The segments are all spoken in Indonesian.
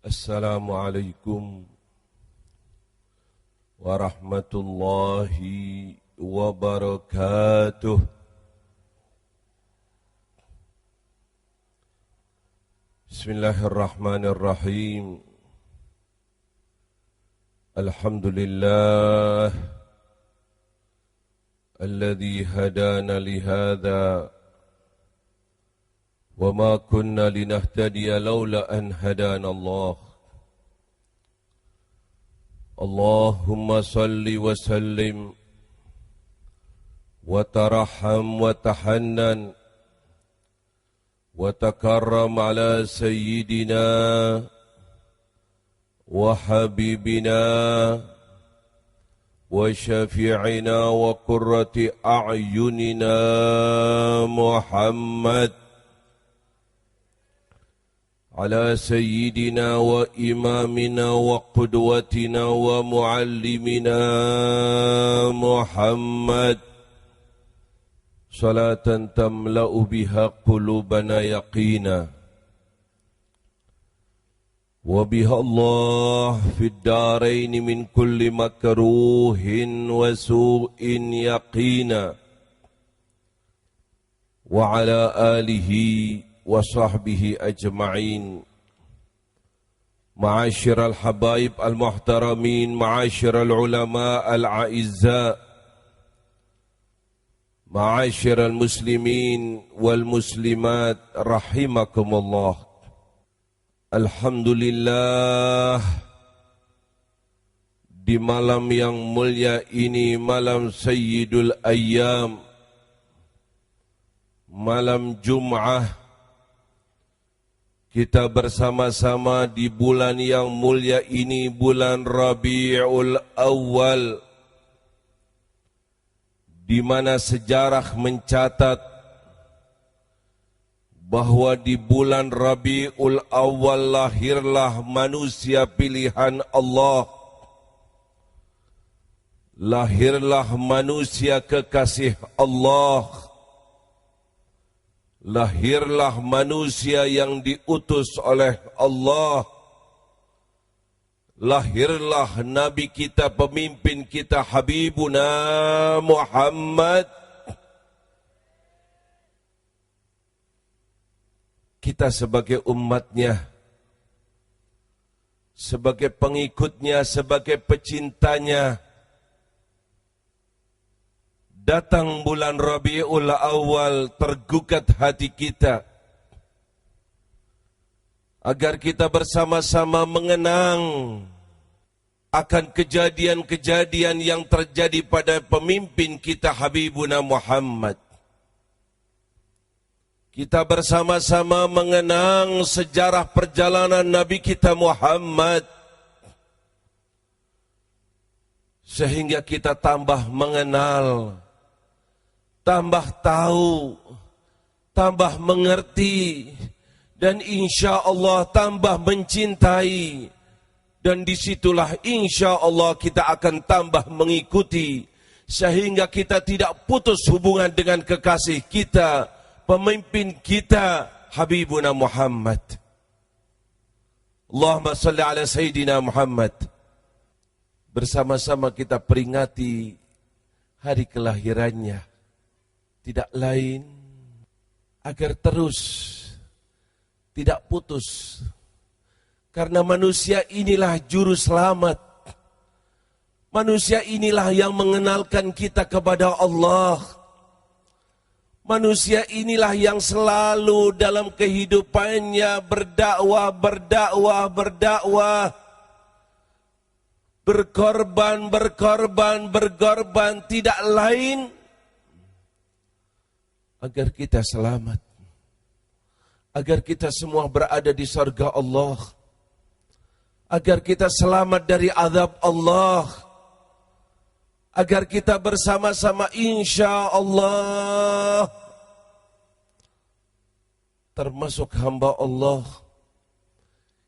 Assalamualaikum warahmatullahi wabarakatuh. Bismillahirrahmanirrahim. Alhamdulillah alladzi hadana lihadza wa ma kunna linahtadiya laula an hadana Allah. Allahumma salli wa sallim wa tarahham wa tahannan wa takarram ala sayyidina wa habibina wa syafi'ina wa qurrati a'yunina Muhammad على سيدنا وإمامنا وقدوتنا ومعلمنا محمد صلاة تملأ بها قلوبنا يقينا وبها الله في الدارين من كل مكروه وسوء يقينا وعلى آله وصحبه أجمعين. معاشر الحبايب المحترمين، معاشر العلماء الأعزاء، معاشر المسلمين والمسلمات رحمكم الله. Alhamdulillah, di malam yang mulia ini, malam Sayyidul Ayyam, malam Jum'ah, kita bersama-sama di bulan yang mulia ini, bulan Rabiul Awal, di mana sejarah mencatat bahwa di bulan Rabiul Awal lahirlah manusia pilihan Allah, lahirlah manusia kekasih Allah, lahirlah manusia yang diutus oleh Allah, lahirlah Nabi kita, pemimpin kita, Habibuna Muhammad. Kita sebagai umatnya, sebagai pengikutnya, sebagai pecintanya, datang bulan Rabiul Awal, tergugat hati kita agar kita bersama-sama mengenang akan kejadian-kejadian yang terjadi pada pemimpin kita Habibuna Muhammad. Kita bersama-sama mengenang sejarah perjalanan Nabi kita Muhammad, sehingga kita tambah mengenal, tambah tahu, tambah mengerti, dan insya Allah tambah mencintai. Dan disitulah insya Allah kita akan tambah mengikuti, sehingga kita tidak putus hubungan dengan kekasih kita, pemimpin kita, Habibuna Muhammad. Allahumma salli ala Sayyidina Muhammad. Bersama-sama kita peringati hari kelahirannya, tidak lain agar terus tidak putus, karena manusia inilah juru selamat, manusia inilah yang mengenalkan kita kepada Allah, manusia inilah yang selalu dalam kehidupannya berdakwah, berkorban, tidak lain agar kita selamat, agar kita semua berada di surga Allah, agar kita selamat dari azab Allah, agar kita bersama-sama insya Allah termasuk hamba Allah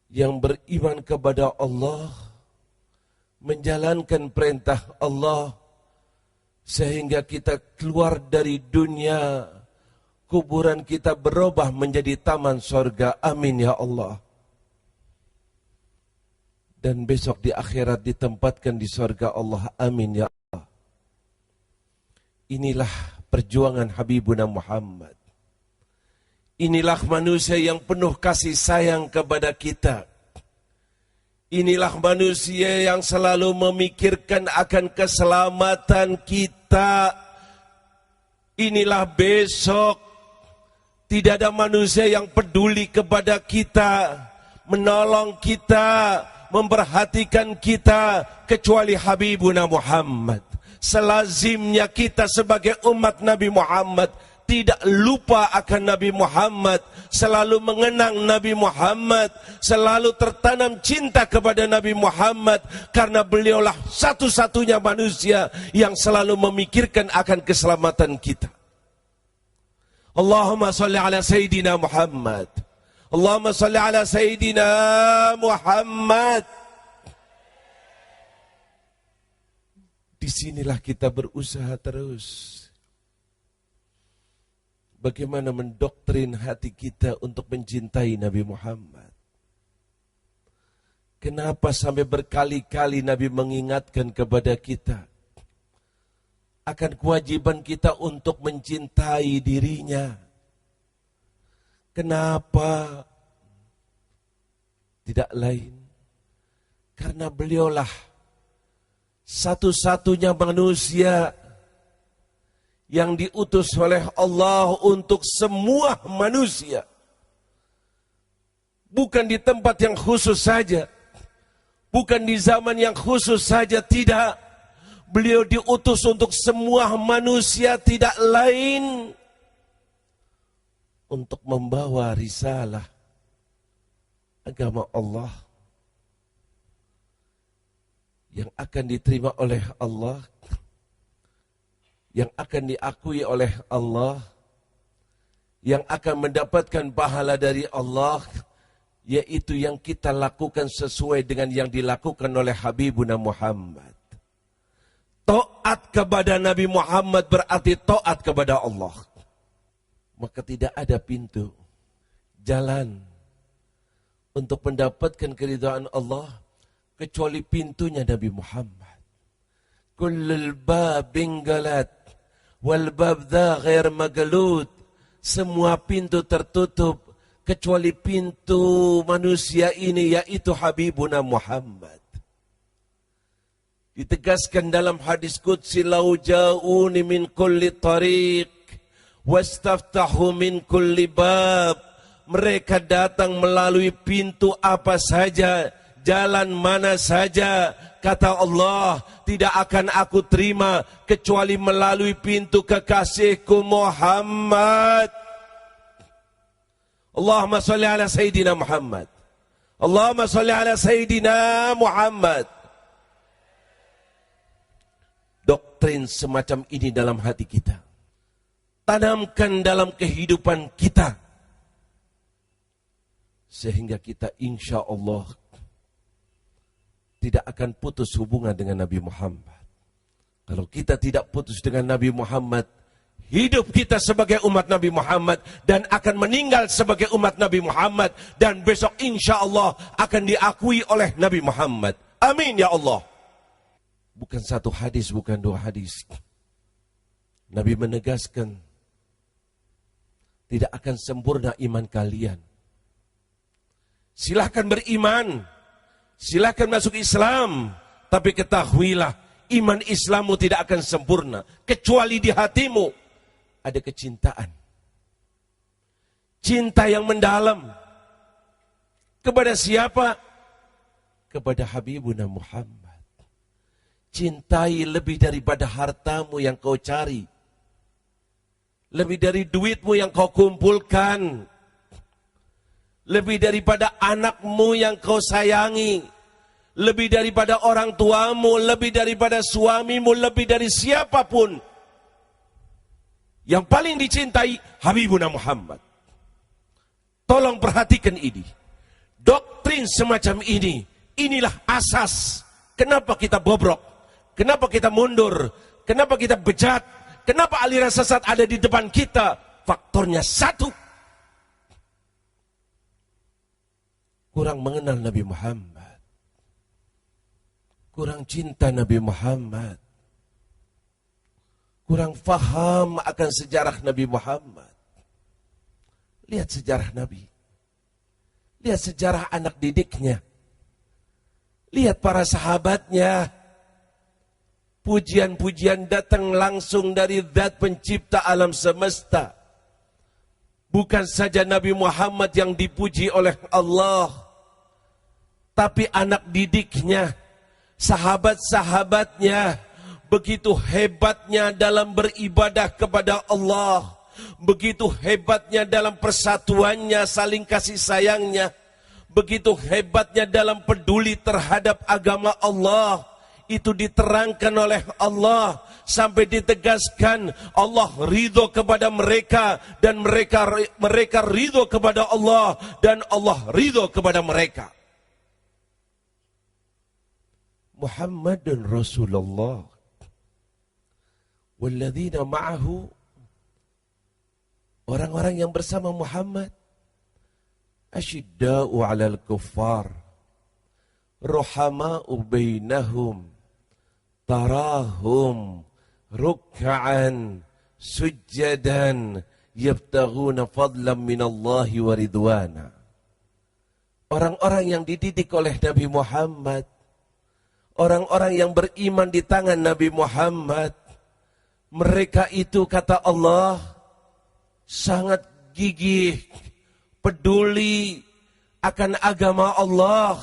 yang beriman kepada Allah, menjalankan perintah Allah, sehingga kita keluar dari dunia, kuburan kita berubah menjadi taman sorga. Amin ya Allah. dan besok di akhirat ditempatkan di surga Allah. Amin ya Allah. Inilah perjuangan Habibuna Muhammad. Inilah manusia yang penuh kasih sayang kepada kita. Inilah manusia yang selalu memikirkan akan keselamatan kita. Inilah besok. Tidak ada manusia yang peduli kepada kita, menolong kita, memperhatikan kita, kecuali Habibuna Muhammad. Selazimnya kita sebagai umat Nabi Muhammad tidak lupa akan Nabi Muhammad, selalu mengenang Nabi Muhammad, selalu tertanam cinta kepada Nabi Muhammad, karena beliaulah satu-satunya manusia yang selalu memikirkan akan keselamatan kita. Allahumma salli ala Sayyidina Muhammad. Allahumma salli ala Sayyidina Muhammad. Disinilah kita berusaha terus. Bagaimana mendoktrin hati kita untuk mencintai Nabi Muhammad. Kenapa sampai berkali-kali Nabi mengingatkan kepada kita akan kewajiban kita untuk mencintai dirinya. Kenapa? Tidak lain karena beliaulah satu-satunya manusia yang diutus oleh Allah untuk semua manusia. Bukan di tempat yang khusus saja, bukan di zaman yang khusus saja, tidak. Beliau diutus untuk semua manusia, tidak lain untuk membawa risalah agama Allah yang akan diterima oleh Allah, yang akan diakui oleh Allah, yang akan mendapatkan pahala dari Allah, yaitu yang kita lakukan sesuai dengan yang dilakukan oleh Habibuna Muhammad. Taat kepada Nabi Muhammad berarti taat kepada Allah. Maka tidak ada pintu, jalan untuk mendapatkan keridhaan Allah kecuali pintunya Nabi Muhammad. Kullul babin galat wal bab dha ghair maglud. Semua pintu tertutup kecuali pintu manusia ini, yaitu Habibuna Muhammad. Ditegaskan dalam hadis qudsi, lau ja'uni min kulli tariq wastaftahu min kulli bab. Mereka datang melalui pintu apa saja, jalan mana saja, kata Allah, tidak akan aku terima kecuali melalui pintu kekasihku Muhammad. Allahumma salli ala Sayyidina Muhammad. Allahumma salli ala Sayyidina Muhammad. Doktrin semacam ini dalam hati kita. Tanamkan dalam kehidupan kita. Sehingga kita insya Allah tidak akan putus hubungan dengan Nabi Muhammad. Kalau kita tidak putus dengan Nabi Muhammad, hidup kita sebagai umat Nabi Muhammad dan akan meninggal sebagai umat Nabi Muhammad. Dan besok insya Allah akan diakui oleh Nabi Muhammad. Amin ya Allah. Bukan satu hadis, bukan dua hadis. Nabi menegaskan, tidak akan sempurna iman kalian. Silahkan beriman, silahkan masuk Islam, tapi ketahuilah, iman Islammu tidak akan sempurna, kecuali di hatimu ada kecintaan. Cinta yang mendalam. Kepada siapa? Kepada Habibuna Muhammad. Cintai lebih daripada hartamu yang kau cari. Lebih dari duitmu yang kau kumpulkan. Lebih daripada anakmu yang kau sayangi. Lebih daripada orang tuamu. Lebih daripada suamimu. Lebih dari siapapun. Yang paling dicintai Habibuna Muhammad. Tolong perhatikan ini. Doktrin semacam ini. Inilah asas. Kenapa kita bobrok? Kenapa kita mundur? Kenapa kita bejat? Kenapa aliran sesat ada di depan kita? Faktornya satu. Kurang mengenal Nabi Muhammad. kurang cinta Nabi Muhammad, kurang faham akan sejarah Nabi Muhammad. Lihat sejarah Nabi, lihat sejarah anak didiknya, lihat para sahabatnya. Pujian-pujian datang langsung dari Zat pencipta alam semesta. Bukan saja Nabi Muhammad yang dipuji oleh Allah, tapi anak didiknya, sahabat-sahabatnya, begitu hebatnya dalam beribadah kepada Allah, begitu hebatnya dalam persatuannya, saling kasih sayangnya, begitu hebatnya dalam peduli terhadap agama Allah. Itu diterangkan oleh Allah sampai ditegaskan Allah ridho kepada mereka dan mereka ridho kepada Allah dan Allah ridho kepada mereka. Muhammadun Rasulullah walladzina ma'ahu, orang-orang yang bersama Muhammad, asyidda'u 'alal kuffar ruhama'u bainahum tarahum ruk'an sujjadan yabtaghuna fadlan minallahi wa ridwana. Orang-orang yang dididik oleh Nabi Muhammad, orang-orang yang beriman di tangan Nabi Muhammad, mereka itu kata Allah sangat gigih, peduli akan agama Allah,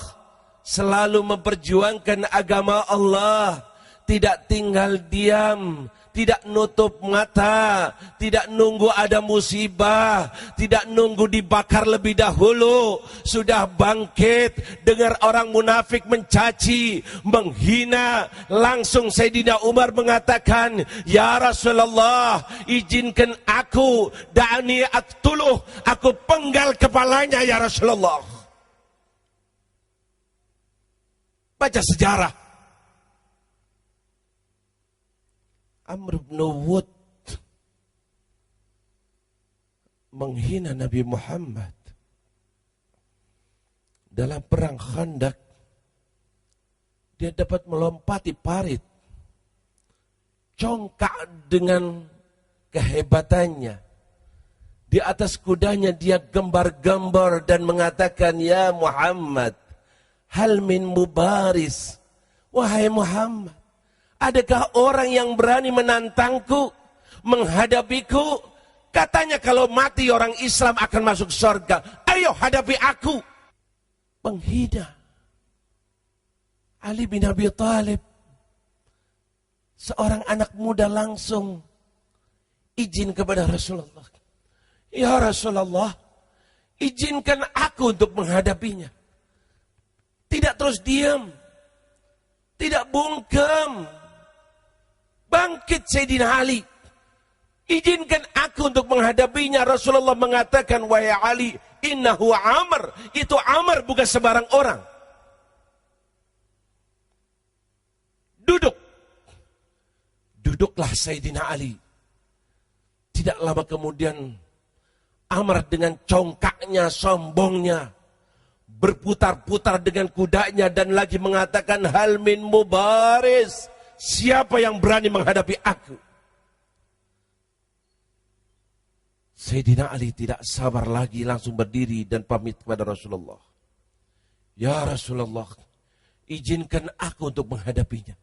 selalu memperjuangkan agama Allah. Tidak tinggal diam, tidak nutup mata, tidak nunggu ada musibah, tidak nunggu dibakar lebih dahulu, sudah bangkit, dengar orang munafik mencaci, menghina, langsung Sayyidina Umar mengatakan, ya Rasulullah, izinkan aku, da'ani aktuluh, aku penggal kepalanya ya Rasulullah. Baca sejarah. Amr bin Wud menghina Nabi Muhammad dalam perang Khandaq. Dia dapat melompati parit, congkak dengan kehebatannya. Di atas kudanya dia gembar-gembar dan mengatakan, ya Muhammad, hal min mubaris, wahai Muhammad, adakah orang yang berani menantangku, menghadapiku? Katanya kalau mati orang Islam akan masuk surga. Ayo hadapi aku. Menghina Ali bin Abi Thalib, seorang anak muda, langsung izin kepada Rasulullah. Ya Rasulullah, izinkan aku untuk menghadapinya. Tidak terus diam, tidak bungkam. Bangkit Sayyidina Ali, izinkan aku untuk menghadapinya. Rasulullah mengatakan, wahai Ali, innahu Amr, itu Amr, bukan sebarang orang. Duduklah Sayyidina Ali. Tidak lama kemudian Amr dengan congkaknya, sombongnya, berputar-putar dengan kudanya dan lagi mengatakan, hal min mubaris, siapa yang berani menghadapi aku? Sayyidina Ali tidak sabar lagi, langsung berdiri dan pamit kepada Rasulullah. Ya Rasulullah, izinkan aku untuk menghadapinya.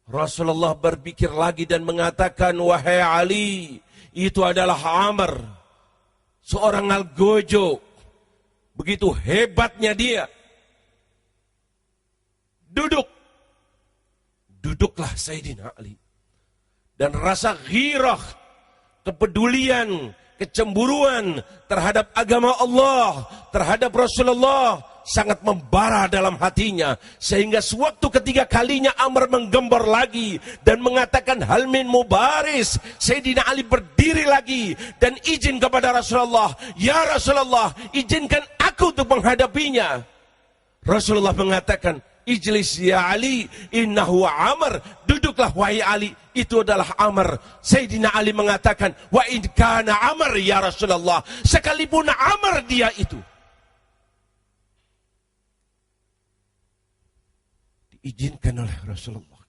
Rasulullah berpikir lagi dan mengatakan, wahai Ali, itu adalah Amr, seorang algojo. Begitu hebatnya dia. Duduklah Sayyidina Ali. Dan rasa ghirah, kepedulian, kecemburuan terhadap agama Allah, terhadap Rasulullah sangat membara dalam hatinya. Sehingga sewaktu ketiga kalinya Amr menggembor lagi dan mengatakan hal min mubaris, Sayyidina Ali berdiri lagi dan izin kepada Rasulullah. Ya Rasulullah, izinkan aku untuk menghadapinya. Rasulullah mengatakan, ijlis ya Ali, innahu Amr, duduklah wahai Ali, itu adalah Amr. Sayyidina Ali mengatakan, wa in kana Amr ya Rasulullah, sekalipun Amr dia itu. diizinkan oleh Rasulullah.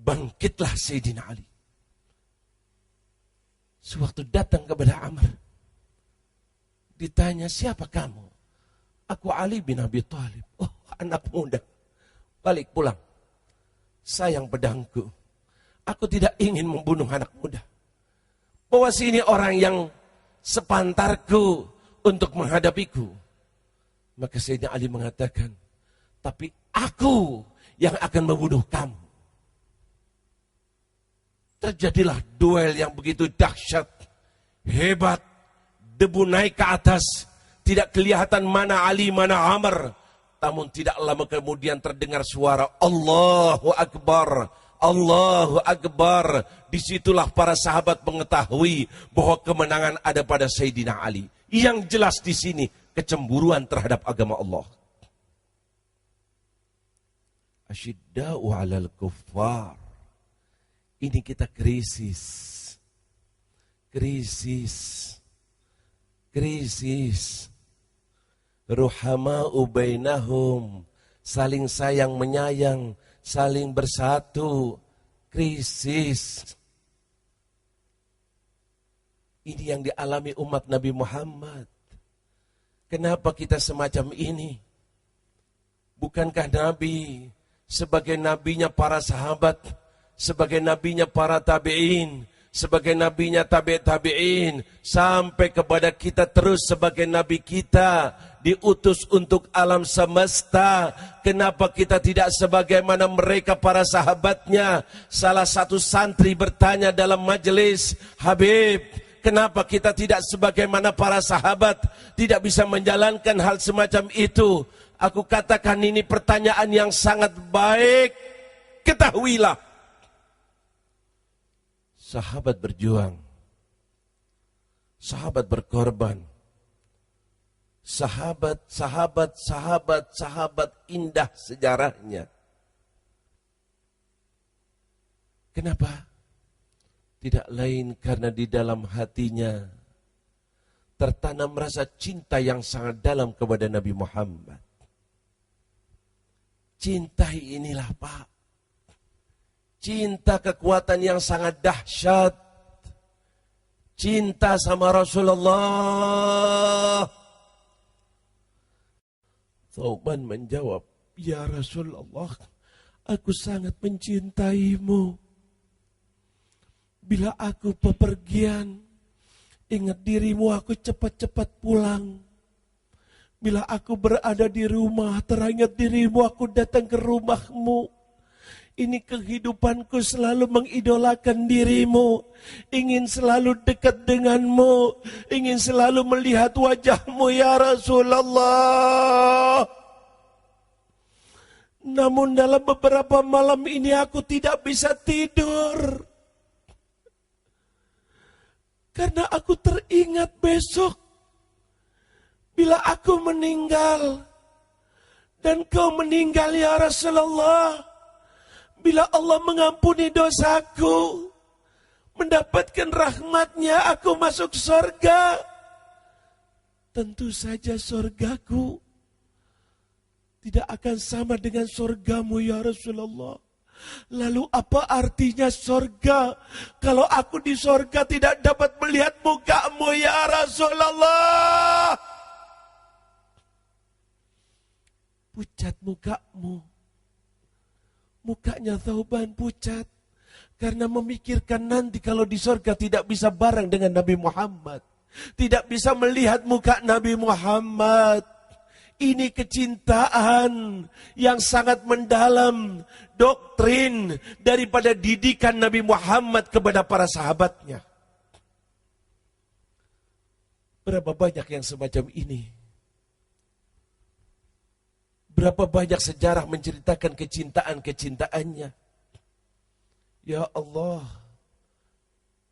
Bangkitlah Sayyidina Ali. Sewaktu datang kepada Amr, ditanya, siapa kamu? Aku Ali bin Abi Thalib. Oh, anak muda. Balik pulang. Sayang pedangku. Aku tidak ingin membunuh anak muda. Bawa sini orang yang sepantarku untuk menghadapiku. Maka Sayyidina Ali mengatakan, tapi aku yang akan membunuh kamu. Terjadilah duel yang begitu dahsyat, hebat, debu naik ke atas, tidak kelihatan mana Ali, mana Amr. Namun tidak lama kemudian terdengar suara Allahu Akbar, Allahu Akbar. Disitulah para sahabat mengetahui bahwa kemenangan ada pada Sayyidina Ali. Yang jelas di sini kecemburuan terhadap agama Allah. Asyidda'u 'alal kuffar. Ini kita krisis. Ruhama'u bainahum, saling sayang menyayang, saling bersatu. Krisis. Ini yang dialami umat Nabi Muhammad. Kenapa kita semacam ini? Bukankah Nabi sebagai nabinya para sahabat, sebagai nabinya para tabi'in, sebagai nabinya tabi'in, sampai kepada kita terus sebagai nabi kita, diutus untuk alam semesta. Kenapa kita tidak sebagaimana mereka para sahabatnya? Salah satu santri bertanya dalam majelis, Habib, kenapa kita tidak sebagaimana para sahabat, tidak bisa menjalankan hal semacam itu? Aku katakan ini pertanyaan yang sangat baik. Ketahuilah, sahabat berjuang, sahabat berkorban, sahabat indah sejarahnya. Kenapa? Tidak lain karena di dalam hatinya tertanam rasa cinta yang sangat dalam kepada Nabi Muhammad. Cinta inilah Pak, cinta kekuatan yang sangat dahsyat. Cinta sama Rasulullah. Thauban menjawab, ya Rasulullah, aku sangat mencintaimu. Bila aku bepergian, ingat dirimu, aku cepat-cepat pulang. Bila aku berada di rumah, teringat dirimu, aku datang ke rumahmu. Ini kehidupanku selalu mengidolakan dirimu. Ingin selalu dekat denganmu. Ingin selalu melihat wajahmu ya Rasulullah. Namun dalam beberapa malam ini aku tidak bisa tidur. Karena aku teringat besok bila aku meninggal. Dan kau meninggal ya Rasulullah. Bila Allah mengampuni dosaku, mendapatkan rahmatnya, aku masuk surga. Tentu saja surgaku tidak akan sama dengan surgamu ya Rasulullah. Lalu apa artinya surga kalau aku di surga tidak dapat melihat mukamu ya Rasulullah? Pucat mukamu. Mukanya Thauban pucat karena memikirkan nanti kalau di surga tidak bisa bareng dengan Nabi Muhammad, tidak bisa melihat muka Nabi Muhammad. Ini kecintaan yang sangat mendalam, doktrin daripada didikan Nabi Muhammad kepada para sahabatnya. Berapa banyak yang semacam ini? Berapa banyak sejarah menceritakan kecintaannya. Ya Allah,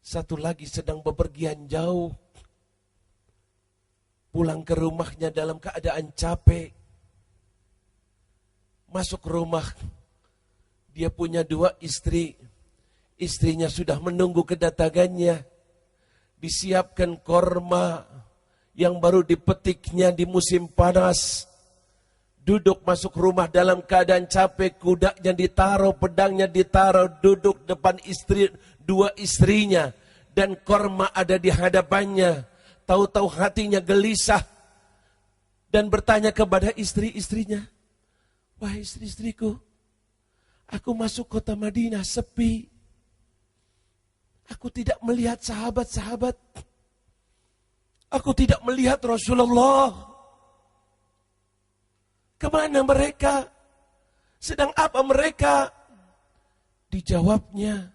satu lagi sedang bepergian jauh. Pulang ke rumahnya dalam keadaan capek. Masuk rumah, dia punya 2 istri. Istrinya sudah menunggu kedatangannya. Disiapkan korma yang baru dipetiknya di musim panas. Duduk masuk rumah dalam keadaan capek, kudanya ditaruh, pedangnya ditaruh, duduk depan dua istrinya, dan korma ada di hadapannya. Tahu-tahu hatinya gelisah dan bertanya kepada istri-istrinya, wahai istri-istriku, aku masuk kota Madinah sepi. Aku tidak melihat sahabat-sahabat. Aku tidak melihat Rasulullah. Kemana mereka? Sedang apa mereka? Dijawabnya,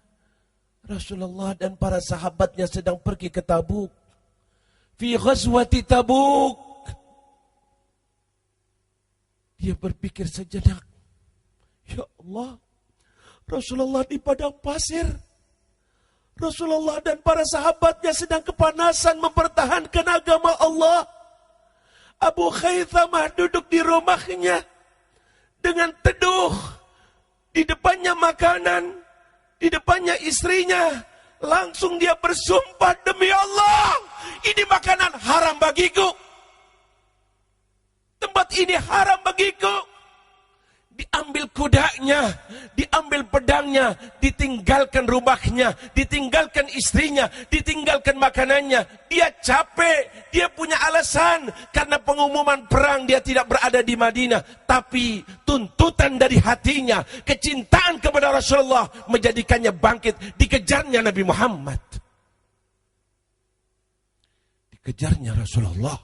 Rasulullah dan para sahabatnya sedang pergi ke Tabuk. Fi ghazwati Tabuk. Dia berpikir sejenak, ya Allah, Rasulullah di padang pasir. Rasulullah dan para sahabatnya sedang kepanasan mempertahankan agama Allah. Abu Khaythamah duduk di rumahnya dengan teduh. Di depannya makanan, di depannya istrinya. Langsung dia bersumpah, demi Allah, ini makanan haram bagiku. Tempat ini haram bagiku. Diambil kudanya, diambil pedangnya, ditinggalkan rumahnya, ditinggalkan istrinya, ditinggalkan makanannya. Dia capek, dia punya alasan. Karena pengumuman perang dia tidak berada di Madinah. Tapi tuntutan dari hatinya, kecintaan kepada Rasulullah menjadikannya bangkit. Dikejarnya Nabi Muhammad. Dikejarnya Rasulullah.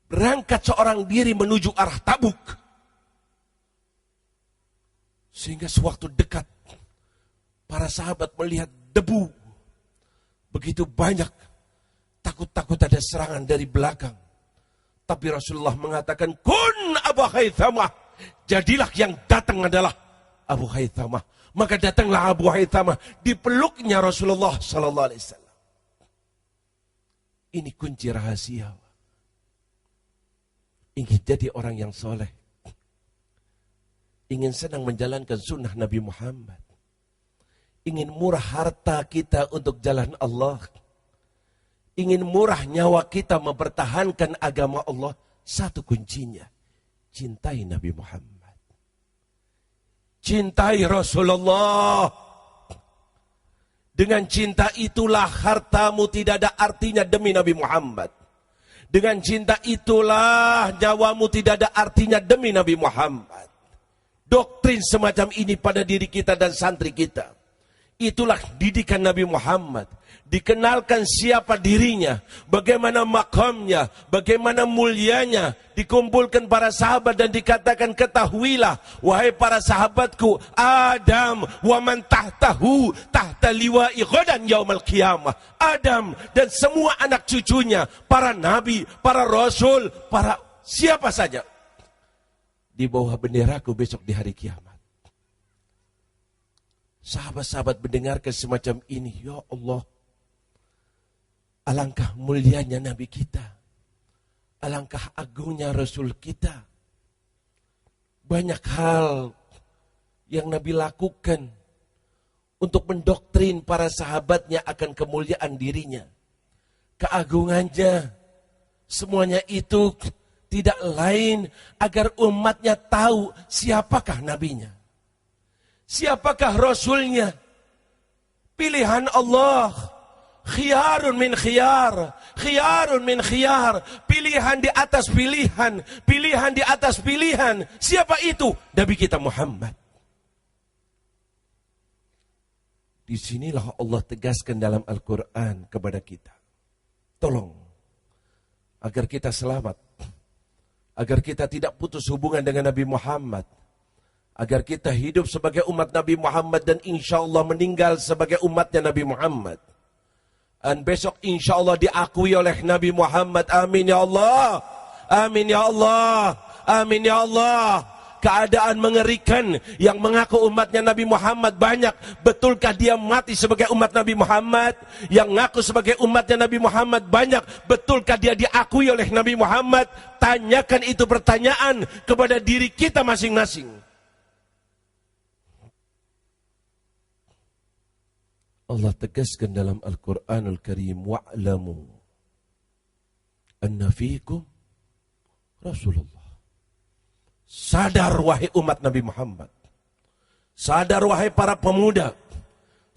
Berangkat seorang diri menuju arah Tabuk. Sehingga sewaktu dekat, para sahabat melihat debu. Begitu banyak. Takut-takut ada serangan dari belakang. Tapi Rasulullah mengatakan, kun Abu Khaythamah. Jadilah yang datang adalah Abu Khaythamah. Maka datanglah Abu Khaythamah. Dipeluknya Rasulullah Sallallahu Alaihi Wasallam. Ini kunci rahasia. Ingin jadi orang yang soleh. Ingin senang menjalankan sunnah Nabi Muhammad. Ingin murah harta kita untuk jalan Allah. Ingin murah nyawa kita mempertahankan agama Allah. Satu kuncinya, cintai Nabi Muhammad. Cintai Rasulullah. Dengan cinta itulah hartamu tidak ada artinya demi Nabi Muhammad. Dengan cinta itulah nyawamu tidak ada artinya demi Nabi Muhammad. Doktrin semacam ini pada diri kita dan santri kita. Itulah didikan Nabi Muhammad. Dikenalkan siapa dirinya, bagaimana makamnya, bagaimana mulianya. Dikumpulkan para sahabat dan dikatakan, ketahuilah wahai para sahabatku, Adam wa man tahtahu tahta liwa'i ghadan yaumal qiyamah. Adam dan semua anak cucunya, para nabi, para rasul, para siapa saja, di bawah benderaku besok di hari kiamat. Sahabat-sahabat mendengarkan semacam ini, ya Allah, alangkah mulianya Nabi kita, alangkah agungnya Rasul kita. Banyak hal yang Nabi lakukan untuk mendoktrin para sahabatnya akan kemuliaan dirinya, keagungannya. Semuanya itu tidak lain agar umatnya tahu siapakah nabinya, siapakah rasulnya. Pilihan Allah, khiyarun min khiyar, khiyarun min khiyar, pilihan di atas pilihan, pilihan di atas pilihan. Siapa itu? Nabi kita Muhammad. Disinilah Allah tegaskan dalam Al-Quran kepada kita, tolong agar kita selamat, agar kita tidak putus hubungan dengan Nabi Muhammad, agar kita hidup sebagai umat Nabi Muhammad dan insya Allah meninggal sebagai umatnya Nabi Muhammad. Dan besok insya Allah diakui oleh Nabi Muhammad. Amin ya Allah. Amin ya Allah. Amin ya Allah. Keadaan mengerikan yang mengaku umatnya Nabi Muhammad banyak. Betulkah dia mati sebagai umat Nabi Muhammad? Yang ngaku sebagai umatnya Nabi Muhammad banyak. Betulkah dia diakui oleh Nabi Muhammad? Tanyakan itu pertanyaan kepada diri kita masing-masing. Allah tegaskan dalam Al-Quranul Karim, wa'lamu anna fiikum Rasulullah. Sadar wahai umat Nabi Muhammad. Sadar wahai para pemuda.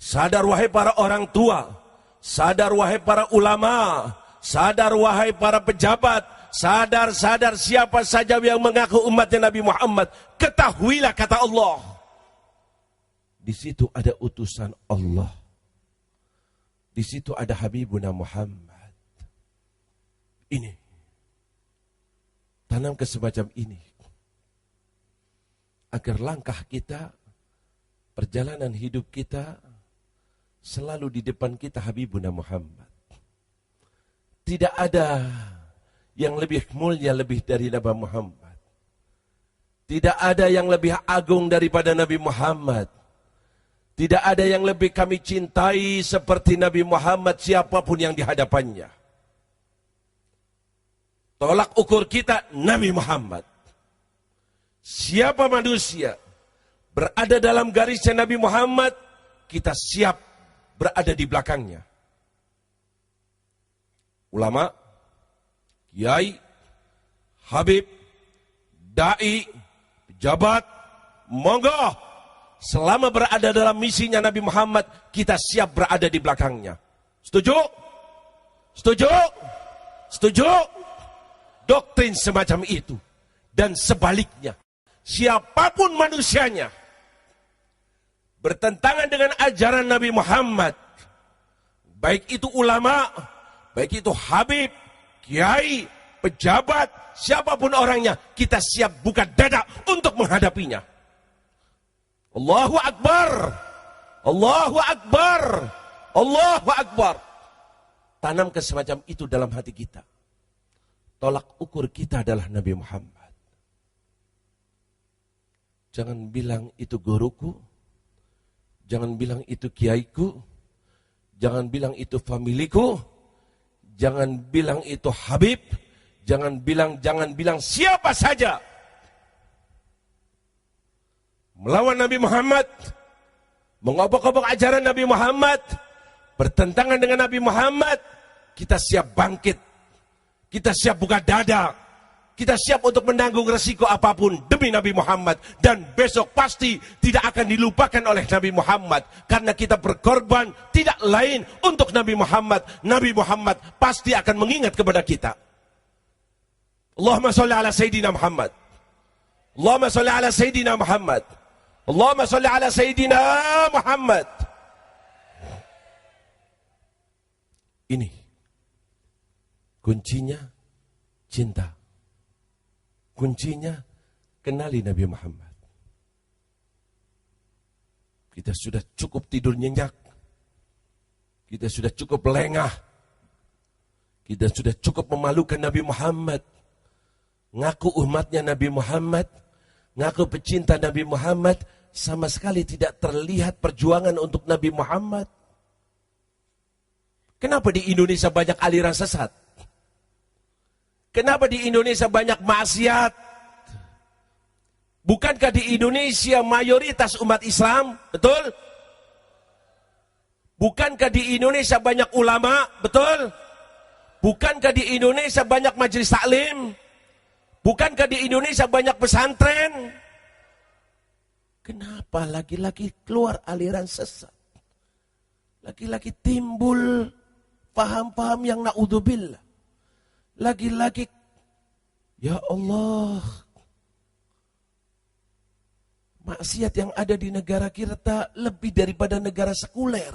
Sadar wahai para orang tua. Sadar wahai para ulama. Sadar wahai para pejabat. Sadar siapa saja yang mengaku umatnya Nabi Muhammad. Ketahuilah kata Allah. Di situ ada utusan Allah. Di situ ada Habibuna Muhammad. Ini. Tanam ke semacam ini. Agar langkah kita, perjalanan hidup kita, selalu di depan kita Habibuna Muhammad. Tidak ada yang lebih mulia lebih dari Nabi Muhammad. Tidak ada yang lebih agung daripada Nabi Muhammad. Tidak ada yang lebih kami cintai seperti Nabi Muhammad siapapun yang di hadapannya. Tolak ukur kita Nabi Muhammad. Siapa manusia berada dalam garisnya Nabi Muhammad, kita siap berada di belakangnya. Ulama, kiai, habib, dai, pejabat, monggo. Selama berada dalam misinya Nabi Muhammad, kita siap berada di belakangnya. Setuju? Setuju? Setuju? Doktrin semacam itu. Dan sebaliknya, siapapun manusianya bertentangan dengan ajaran Nabi Muhammad, baik itu ulama, baik itu habib, kiai, pejabat, siapapun orangnya, kita siap buka dada untuk menghadapinya. Allahu Akbar, Allahu Akbar, Allahu Akbar. Tanam ke semacam itu dalam hati kita. Tolak ukur kita adalah Nabi Muhammad. Jangan bilang itu guruku, jangan bilang itu kiaiku, jangan bilang itu familiku, jangan bilang itu habib, jangan bilang siapa saja. Melawan Nabi Muhammad, mengobok-obok ajaran Nabi Muhammad, bertentangan dengan Nabi Muhammad, kita siap bangkit, kita siap buka dada, kita siap untuk menanggung resiko apapun demi Nabi Muhammad. Dan besok pasti tidak akan dilupakan oleh Nabi Muhammad. Karena kita berkorban tidak lain untuk Nabi Muhammad. Nabi Muhammad pasti akan mengingat kepada kita. Allahumma sholli ala Sayyidina Muhammad. Allahumma sholli ala Sayyidina Muhammad. Allahumma sholli ala Sayyidina Muhammad. Ini kuncinya cinta. Kuncinya kenali Nabi Muhammad. Kita sudah cukup tidur nyenyak. Kita sudah cukup lengah. Kita sudah cukup memalukan Nabi Muhammad. Ngaku umatnya Nabi Muhammad. Ngaku pecinta Nabi Muhammad. Sama sekali tidak terlihat perjuangan untuk Nabi Muhammad. Kenapa di Indonesia banyak aliran sesat? Kenapa di Indonesia banyak maksiat? Bukankah di Indonesia mayoritas umat Islam? Betul? Bukankah di Indonesia banyak ulama? Betul? Bukankah di Indonesia banyak majelis taklim? Bukankah di Indonesia banyak pesantren? Kenapa lagi-lagi keluar aliran sesat? Lagi-lagi timbul paham-paham yang na'udzubillah. Lagi-lagi, ya Allah, maksiat yang ada di negara kita lebih daripada negara sekuler.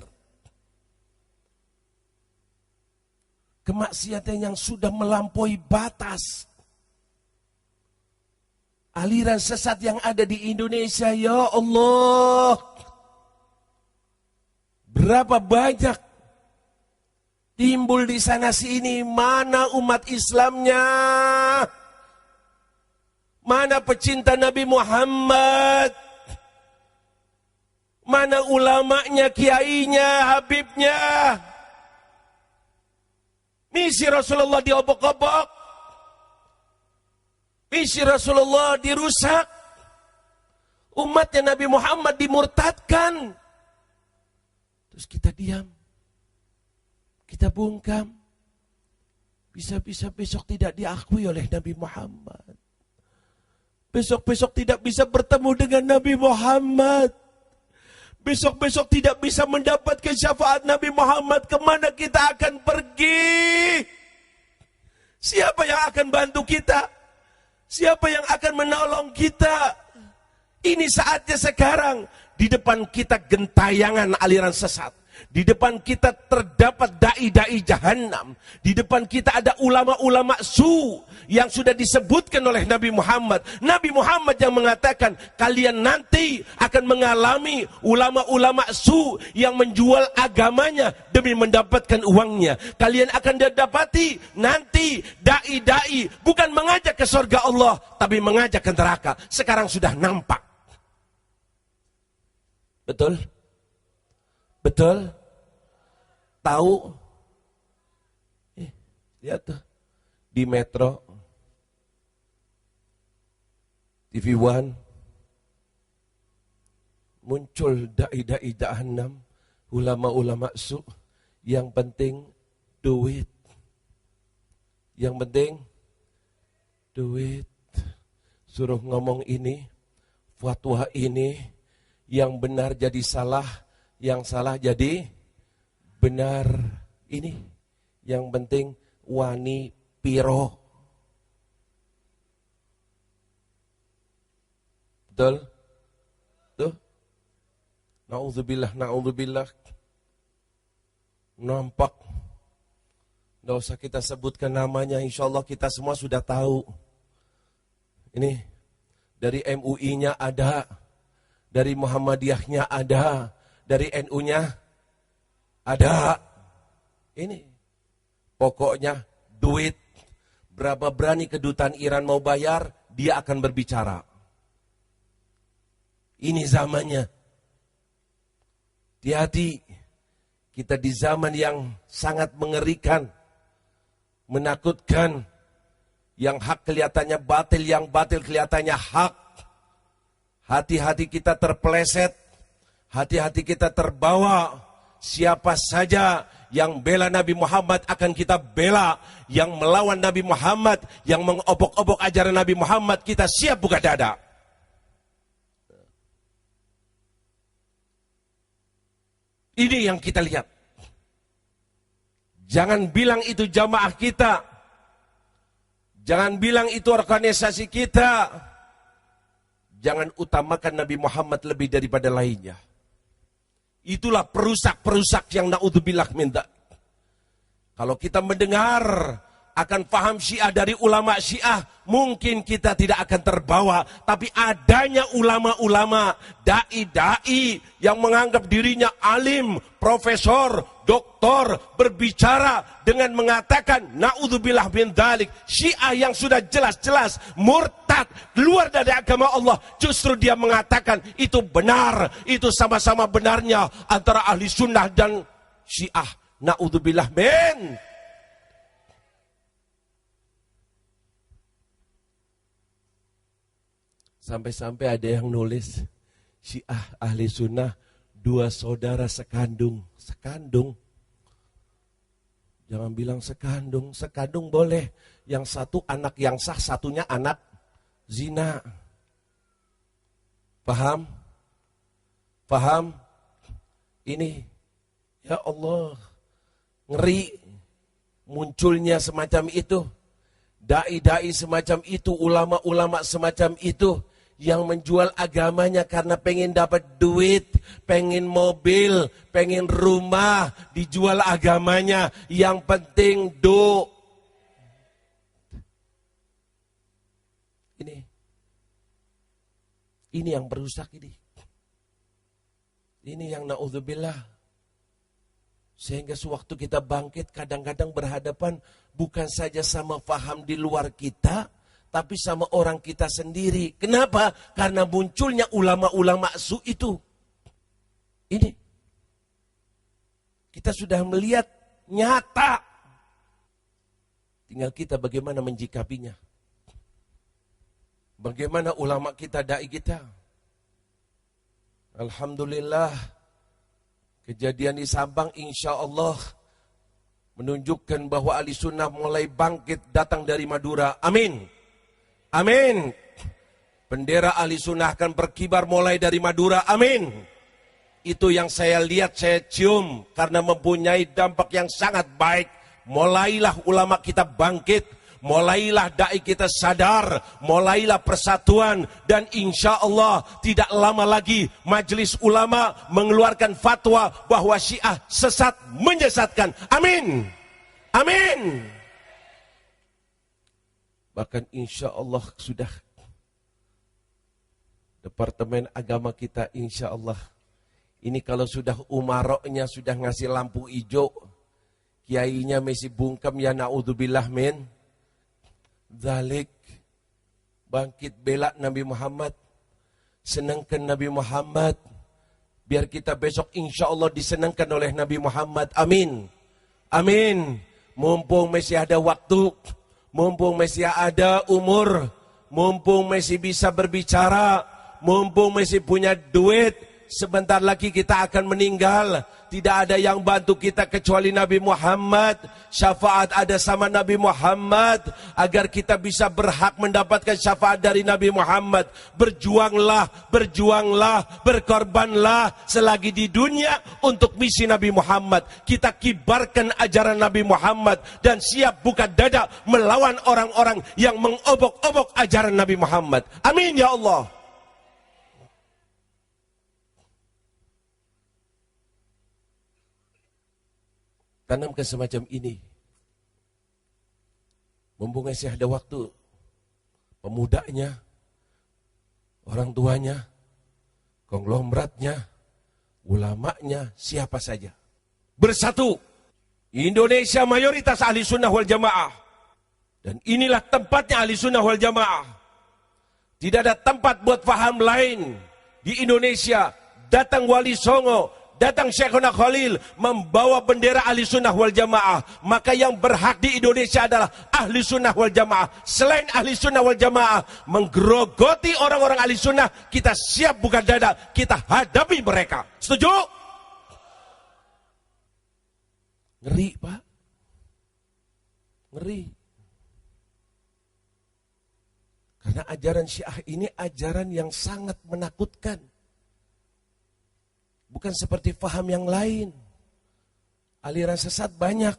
Kemaksiatan yang sudah melampaui batas. Aliran sesat yang ada di Indonesia, ya Allah. Berapa banyak timbul di sana sini, mana umat Islamnya? Mana pecinta Nabi Muhammad? Mana ulamanya, kiainya, habibnya? Misi Rasulullah diobok-obok. Misi Rasulullah dirusak. Umatnya Nabi Muhammad dimurtadkan. Terus kita diam. Kita bungkam. Bisa-bisa besok tidak diakui oleh Nabi Muhammad. Besok-besok tidak bisa bertemu dengan Nabi Muhammad. Besok-besok tidak bisa mendapatkan syafaat Nabi Muhammad. Kemana kita akan pergi? Siapa yang akan bantu kita? Siapa yang akan menolong kita? Ini saatnya sekarang. Di depan kita gentayangan aliran sesat. Di depan kita terdapat dai-dai jahanam. Di depan kita ada ulama-ulama su yang sudah disebutkan oleh Nabi Muhammad. Nabi Muhammad yang mengatakan, kalian nanti akan mengalami ulama-ulama su yang menjual agamanya demi mendapatkan uangnya. Kalian akan dapati nanti dai-dai bukan mengajak ke surga Allah, tapi mengajak ke neraka. Sekarang sudah nampak. Betul? Betul? Tahu? Lihat tuh. Di Metro. TV One. Muncul dai-dai jahanam. Ulama-ulama su. Yang penting duit. Yang penting duit. Suruh ngomong ini. Fatwa ini. Yang benar jadi salah. Yang salah jadi benar. Ini yang penting wani piro. Betul? Tuh. Na'udzubillah, na'udzubillah. Nampak. Nggak usah kita sebutkan namanya, insya Allah kita semua sudah tahu. Ini dari MUI-nya ada, dari Muhammadiyahnya ada, dari NU-nya ada. Ini pokoknya duit. Berapa berani kedutaan Iran mau bayar, dia akan berbicara. Ini zamannya. Hati-hati. Kita di zaman yang sangat mengerikan, menakutkan. Yang hak kelihatannya batil, yang batil kelihatannya hak. Hati-hati kita terpeleset. Hati-hati kita terbawa. Siapa saja yang bela Nabi Muhammad akan kita bela. Yang melawan Nabi Muhammad, yang mengobok-obok ajaran Nabi Muhammad, kita siap buka dada. Ini yang kita lihat. Jangan bilang itu jamaah kita. Jangan bilang itu organisasi kita. Jangan utamakan Nabi Muhammad lebih daripada lainnya. Itulah perusak-perusak yang na'udzubillah minta. Kalau kita mendengar akan paham Syiah dari ulama Syiah, mungkin kita tidak akan terbawa. Tapi adanya ulama-ulama, dai-dai yang menganggap dirinya alim, profesor, doktor, berbicara dengan mengatakan na'udzubillah min dzalik. Syiah yang sudah jelas-jelas murtad, keluar dari agama Allah, justru dia mengatakan itu benar, itu sama-sama benarnya antara ahli sunnah dan Syiah. Na'udzubillah min. Sampai-sampai ada yang nulis Syiah ahli sunnah 2 saudara sekandung. Sekandung. Jangan bilang sekandung. Sekandung boleh. Yang satu anak yang sah, satunya anak zina. Paham? Paham? Ini, ya Allah, ngeri munculnya semacam itu. Dai-dai semacam itu, ulama-ulama semacam itu, yang menjual agamanya karena pengen dapat duit, pengen mobil, pengen rumah, dijual agamanya. Yang penting Ini yang berusak ini. Ini yang na'udzubillah. Sehingga sewaktu kita bangkit kadang-kadang berhadapan bukan saja sama faham di luar kita, tapi sama orang kita sendiri. Kenapa? Karena munculnya ulama-ulama su itu. Ini. Kita sudah melihat nyata. Tinggal kita bagaimana menjikapinya. Bagaimana ulama kita, dai kita. Alhamdulillah. Kejadian di Sabang insya Allah menunjukkan bahwa ahli sunnah mulai bangkit datang dari Madura. Amin. Amin. Bendera ahli sunnah akan berkibar mulai dari Madura, amin. Itu yang saya lihat, saya cium, karena mempunyai dampak yang sangat baik. Mulailah ulama kita bangkit, mulailah dai kita sadar, mulailah persatuan, dan insya Allah tidak lama lagi majelis ulama mengeluarkan fatwa bahwa Syiah sesat menyesatkan. Amin. Amin. Bahkan insya Allah sudah Departemen Agama kita insya Allah ini kalau sudah umaroknya sudah ngasih lampu hijau, kiainya masih bungkam, ya na'udzubillah min dzalik, bangkit bela Nabi Muhammad, senangkan Nabi Muhammad, biar kita besok insya Allah disenangkan oleh Nabi Muhammad. Amin. Amin. Mumpung masih ada waktu, mumpung masih ada umur, mumpung masih bisa berbicara, mumpung masih punya duit, sebentar lagi kita akan meninggal. Tidak ada yang bantu kita kecuali Nabi Muhammad. Syafaat ada sama Nabi Muhammad. Agar kita bisa berhak mendapatkan syafaat dari Nabi Muhammad. Berjuanglah, berjuanglah, berkorbanlah selagi di dunia untuk misi Nabi Muhammad. Kita kibarkan ajaran Nabi Muhammad dan siap buka dada melawan orang-orang yang mengobok-obok ajaran Nabi Muhammad. Amin ya Allah. Tanamkan semacam ini. Mumpung masih ada waktu, pemudanya, orang tuanya, konglomeratnya, ulamanya, siapa saja. Bersatu. Indonesia mayoritas ahli sunnah wal jamaah. Dan inilah tempatnya ahli sunnah wal jamaah. Tidak ada tempat buat faham lain. Di Indonesia, datang Wali Songo, datang Syekhuna Khalil membawa bendera ahli sunnah wal jamaah. Maka yang berhak di Indonesia adalah ahli sunnah wal jamaah. Selain ahli sunnah wal jamaah menggerogoti orang-orang ahli sunnah, kita siap buka dada, kita hadapi mereka. Setuju? Ngeri Pak. Ngeri. Karena ajaran Syiah ini ajaran yang sangat menakutkan. Bukan seperti faham yang lain. Aliran sesat banyak.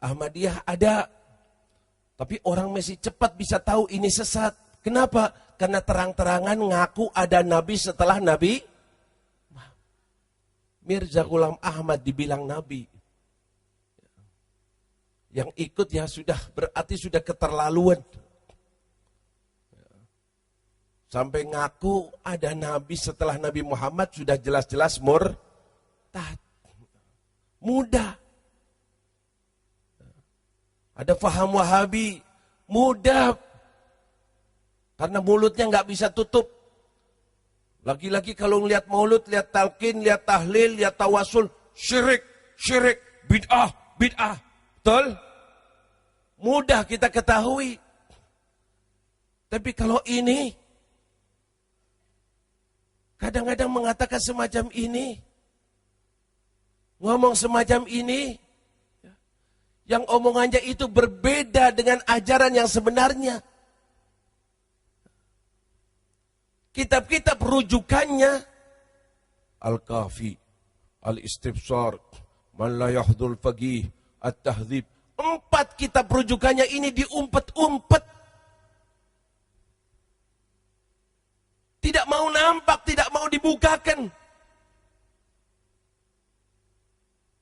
Ahmadiyah ada. Tapi orang masih cepat bisa tahu ini sesat. Kenapa? Karena terang-terangan ngaku ada Nabi setelah Nabi. Mirza Ghulam Ahmad dibilang Nabi. Yang ikut ya sudah berarti sudah keterlaluan. Sampai ngaku ada Nabi setelah Nabi Muhammad sudah jelas-jelas murtad. Mudah. Ada faham Wahabi. Mudah. Karena mulutnya nggak bisa tutup. Lagi-lagi kalau ngelihat maulud, lihat talqin, lihat tahlil, lihat tawasul. Syirik, syirik, bid'ah, bid'ah. Betul? Mudah kita ketahui. Tapi kalau ini kadang-kadang mengatakan semacam ini, ngomong semacam ini, yang omongannya itu berbeda dengan ajaran yang sebenarnya. Kitab-kitab rujukannya, Al-Kafi, Al-Istibsar, Man la yahdul faqih, At-Tahdzib. 4 kitab rujukannya ini diumpet-umpet. Tidak mau nampak, tidak mau dibukakan.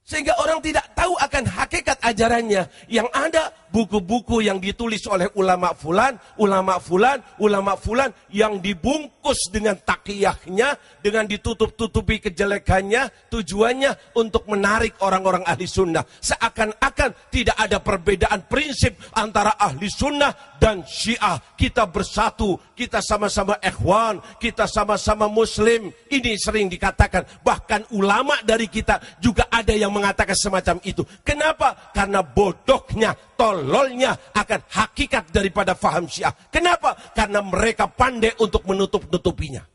Sehingga orang tidak tahu akan hakikat ajarannya. Yang ada buku-buku yang ditulis oleh ulama fulan, ulama fulan, ulama fulan, yang dibungkus dengan takiyahnya, dengan ditutup-tutupi kejelekannya, tujuannya untuk menarik orang-orang ahli sunnah. Seakan-akan tidak ada perbedaan prinsip antara ahli sunnah dan Syiah. Kita bersatu, kita sama-sama ikhwan, kita sama-sama muslim. Ini sering dikatakan, bahkan ulama dari kita juga ada yang mengatakan semacam itu. Kenapa? Karena bodohnya, tololnya akan hakikat daripada faham Syiah. Kenapa? Karena mereka pandai untuk menutup-nutupinya.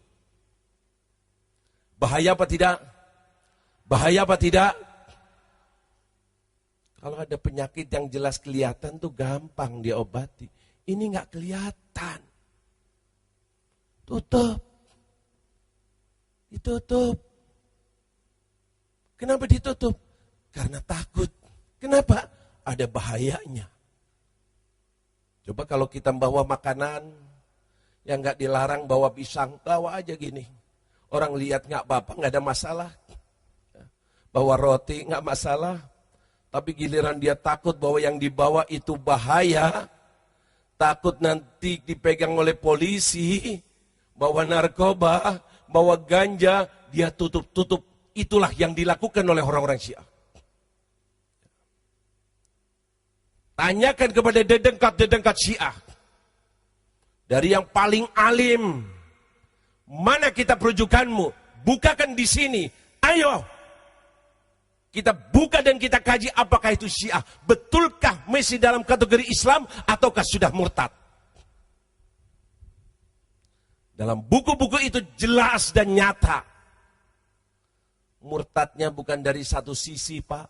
Bahaya apa tidak? Bahaya apa tidak? Kalau ada penyakit yang jelas kelihatan tuh gampang diobati. Ini nggak kelihatan. Tutup. Ditutup. Kenapa ditutup? Karena takut. Kenapa? Ada bahayanya. Coba kalau kita bawa makanan yang nggak dilarang, bawa pisang, bawa aja gini. Orang lihat nggak apa-apa, nggak ada masalah. Bawa roti nggak masalah. Tapi giliran dia takut bahwa yang dibawa itu bahaya, takut nanti dipegang oleh polisi, bawa narkoba, bawa ganja, dia tutup-tutup. Itulah yang dilakukan oleh orang-orang Syiah. Tanyakan kepada dedengkat-dedengkat Syiah. Dari yang paling alim, mana kitab rujukanmu? Bukakan di sini. Ayo. Kita buka dan kita kaji apakah itu Syiah. Betulkah masih dalam kategori Islam ataukah sudah murtad? Dalam buku-buku itu jelas dan nyata. Murtadnya bukan dari satu sisi, Pak.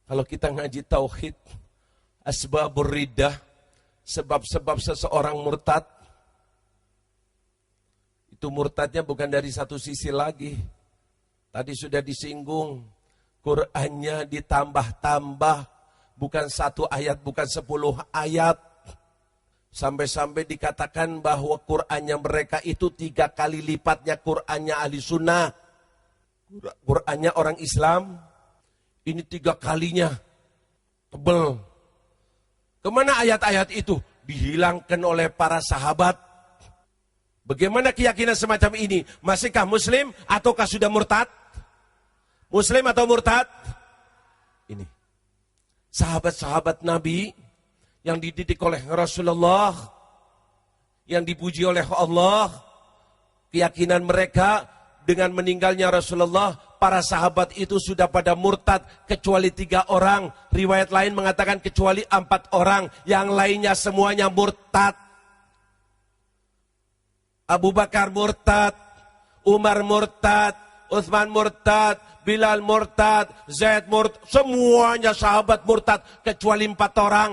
Kalau kita ngaji tauhid, asbabur riddah, sebab-sebab seseorang murtad, itu murtadnya bukan dari satu sisi lagi. Tadi sudah disinggung, Qur'annya ditambah-tambah, bukan 1 ayat, bukan 10 ayat. Sampai-sampai dikatakan bahwa Qur'annya mereka itu 3 kali lipatnya Qur'annya ahli sunnah. Qur'annya orang Islam, ini 3 kalinya tebel. Kemana ayat-ayat itu? Dihilangkan oleh para sahabat. Bagaimana keyakinan semacam ini? Masihkah muslim ataukah sudah murtad? Muslim atau murtad? Ini. Sahabat-sahabat Nabi yang dididik oleh Rasulullah, yang dipuji oleh Allah, keyakinan mereka dengan meninggalnya Rasulullah, para sahabat itu sudah pada murtad kecuali 3 orang. Riwayat lain mengatakan kecuali 4 orang, yang lainnya semuanya murtad. Abu Bakar murtad, Umar murtad, Utsman murtad, Bilal murtad, Zaid murtad, semuanya sahabat murtad kecuali 4 orang.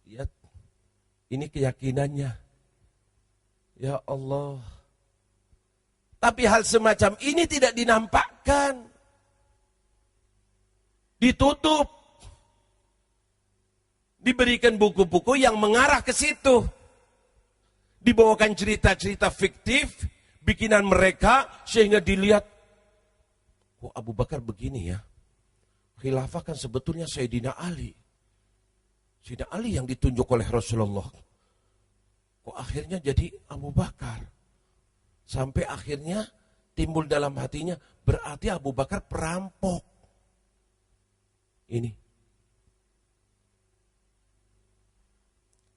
Lihat, ini keyakinannya. Ya Allah. Tapi hal semacam ini tidak dinampakkan. Ditutup. Diberikan buku-buku yang mengarah ke situ. Dibawakan cerita-cerita fiktif, bikinan mereka, sehingga dilihat, kok Abu Bakar begini ya? Khilafah kan sebetulnya Sayyidina Ali. Sayyidina Ali yang ditunjuk oleh Rasulullah. Kok akhirnya jadi Abu Bakar? Sampai akhirnya timbul dalam hatinya, berarti Abu Bakar perampok. Ini.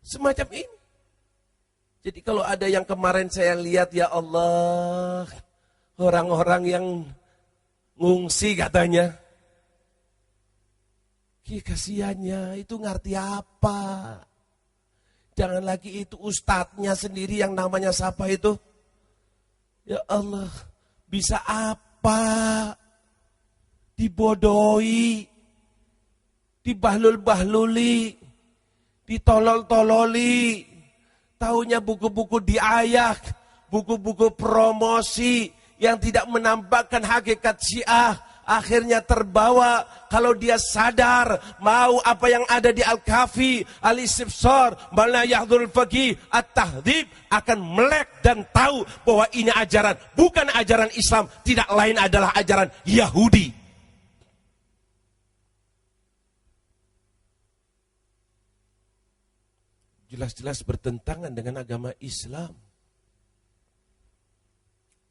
Semacam ini. Jadi kalau ada yang kemarin saya lihat, ya Allah, orang-orang yang ngungsi katanya. Kasihannya itu ngerti apa? Jangan lagi itu ustadznya sendiri yang namanya siapa itu? Ya Allah, bisa apa? Dibodohi, dibahlul-bahluli, ditolol-tololi. Taunya buku-buku diayak, buku-buku promosi yang tidak menampakkan hakikat Syiah. Akhirnya terbawa, kalau dia sadar mau apa yang ada di Al-Kahfi, Al-Istifsar, Mana Yahdul Faqih, At-Tahdhib, akan melek dan tahu bahwa ini ajaran, bukan ajaran Islam, tidak lain adalah ajaran Yahudi. Jelas-jelas bertentangan dengan agama Islam.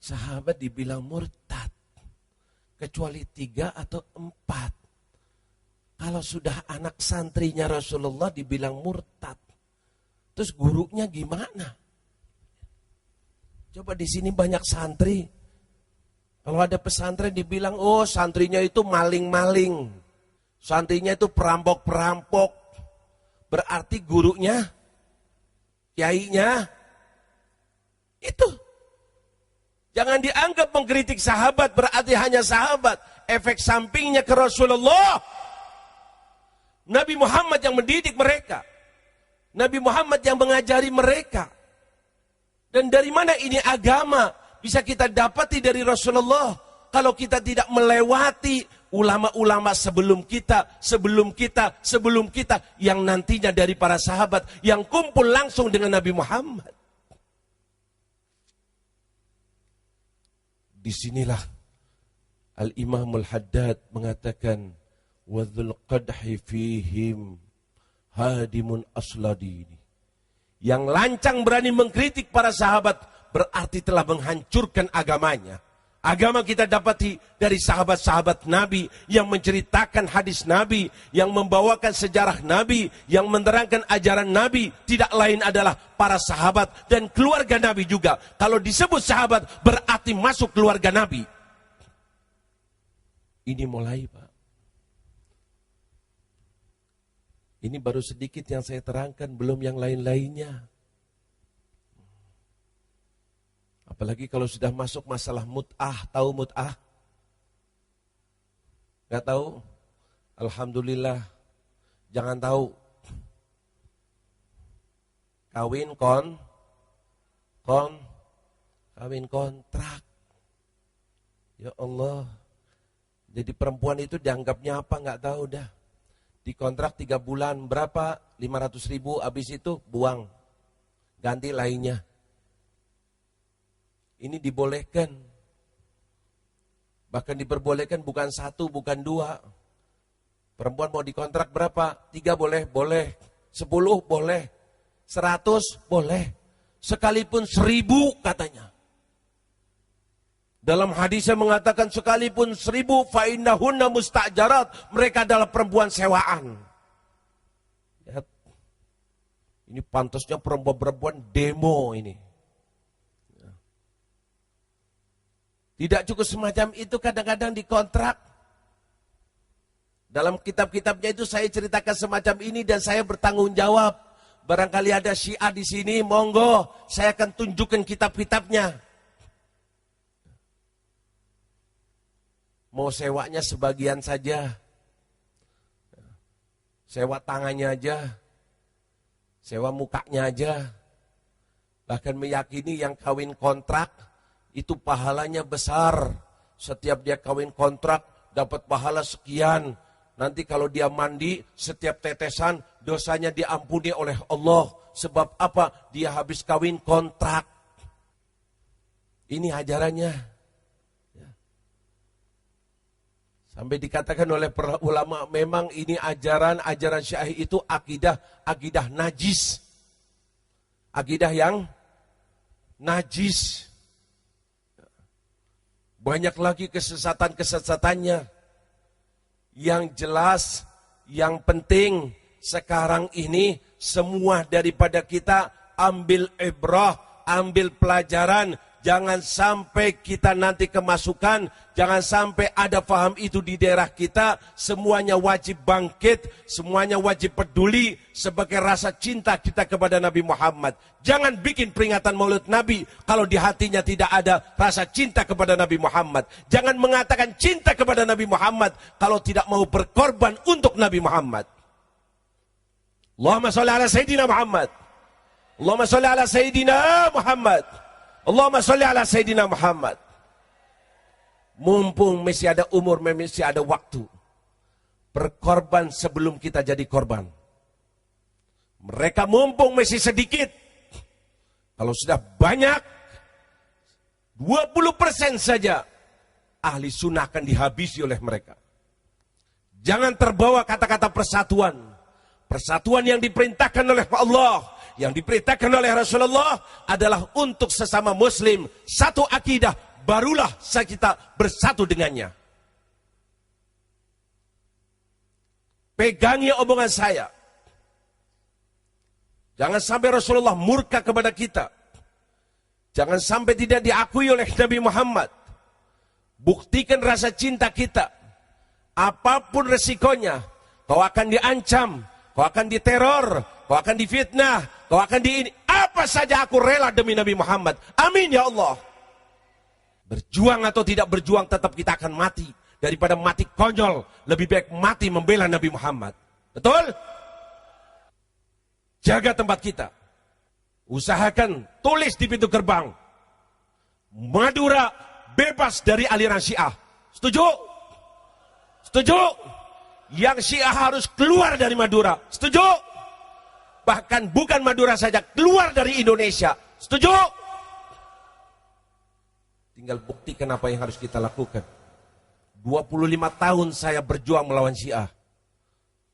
Sahabat dibilang murtad. Kecuali 3 atau 4. Kalau sudah anak santrinya Rasulullah dibilang murtad. Terus gurunya gimana? Coba di sini banyak santri. Kalau ada pesantren dibilang, oh santrinya itu maling-maling. Santrinya itu perampok-perampok. Berarti gurunya, kiainya, itu. Jangan dianggap mengkritik sahabat berarti hanya sahabat. Efek sampingnya ke Rasulullah. Nabi Muhammad yang mendidik mereka. Nabi Muhammad yang mengajari mereka. Dan dari mana ini agama bisa kita dapati dari Rasulullah kalau kita tidak melewati ulama-ulama sebelum kita yang nantinya dari para sahabat yang kumpul langsung dengan Nabi Muhammad. Disinilah Al-Imamul Haddad mengatakan wadzul qadhi fihim hadimun asladini. Yang lancang berani mengkritik para sahabat berarti telah menghancurkan agamanya. Agama kita dapati dari sahabat-sahabat Nabi yang menceritakan hadis Nabi, yang membawakan sejarah Nabi, yang menerangkan ajaran Nabi, tidak lain adalah para sahabat dan keluarga Nabi juga. Kalau disebut sahabat berarti masuk keluarga Nabi. Ini mulai, Pak. Ini baru sedikit yang saya terangkan, belum yang lain-lainnya. Apalagi kalau sudah masuk masalah mut'ah, tahu mut'ah? Gak tahu? Alhamdulillah, jangan tahu. Kawin kawin kontrak. Ya Allah, jadi perempuan itu dianggapnya apa? Gak tahu dah. Dikontrak 3 bulan, berapa? 500.000, habis itu buang. Ganti lainnya. Ini dibolehkan. Bahkan diperbolehkan bukan 1, bukan 2. Perempuan mau dikontrak berapa? 3 boleh, boleh. 10 boleh. 100 boleh. Sekalipun 1000 katanya. Dalam hadisnya mengatakan sekalipun 1000 fa innahunna musta'jarat, mereka adalah perempuan sewaan. Lihat. Ini pantasnya perempuan-perempuan demo ini. Tidak cukup semacam itu, kadang-kadang dikontrak. Dalam kitab-kitabnya itu saya ceritakan semacam ini dan saya bertanggung jawab. Barangkali ada Syiah di sini, monggo, saya akan tunjukkan kitab-kitabnya. Mau sewanya sebagian saja. Sewa tangannya aja. Sewa mukanya aja. Bahkan meyakini yang kawin kontrak itu pahalanya besar. Setiap dia kawin kontrak dapat pahala sekian. Nanti kalau dia mandi, setiap tetesan dosanya diampuni oleh Allah. Sebab apa? Dia habis kawin kontrak. Ini ajarannya. Sampai dikatakan oleh para ulama, memang ini ajaran Syiah itu akidah najis. Akidah yang najis. Banyak lagi kesesatan-kesesatannya. Yang jelas, yang penting sekarang ini semua daripada kita ambil ibrah, ambil pelajaran. Jangan sampai kita nanti kemasukan, jangan sampai ada paham itu di daerah kita. Semuanya wajib bangkit, semuanya wajib peduli sebagai rasa cinta kita kepada Nabi Muhammad. Jangan bikin peringatan Maulid Nabi kalau di hatinya tidak ada rasa cinta kepada Nabi Muhammad. Jangan mengatakan cinta kepada Nabi Muhammad kalau tidak mau berkorban untuk Nabi Muhammad. Allahumma sholli ala Sayyidina Muhammad. Allahumma sholli ala Sayyidina Muhammad. Allahumma sholli ala Sayyidina Muhammad. Mumpung masih ada umur, masih ada waktu. Berkorban sebelum kita jadi korban. Mereka mumpung masih sedikit. Kalau sudah banyak, 20% saja ahli sunnah akan dihabisi oleh mereka. Jangan terbawa kata-kata persatuan. Persatuan yang diperintahkan oleh Allah, yang diperintahkan oleh Rasulullah adalah untuk sesama muslim. Satu akidah, barulah kita bersatu dengannya. Pegangi omongan saya. Jangan sampai Rasulullah murka kepada kita. Jangan sampai tidak diakui oleh Nabi Muhammad. Buktikan rasa cinta kita. Apapun resikonya, kau akan diancam, kau akan diteror, kau akan difitnah, kau akan ini. Apa saja aku rela demi Nabi Muhammad. Amin ya Allah. Berjuang atau tidak berjuang tetap kita akan mati. Daripada mati konyol, lebih baik mati membela Nabi Muhammad. Betul? jaga tempat kita. Usahakan tulis di pintu gerbang, Madura bebas dari aliran Syiah. Setuju? Setuju? Yang Syiah harus keluar dari Madura. Setuju? Bahkan bukan Madura saja, keluar dari Indonesia. Setuju? Tinggal buktikan apa yang harus kita lakukan. 25 tahun saya berjuang melawan Syiah.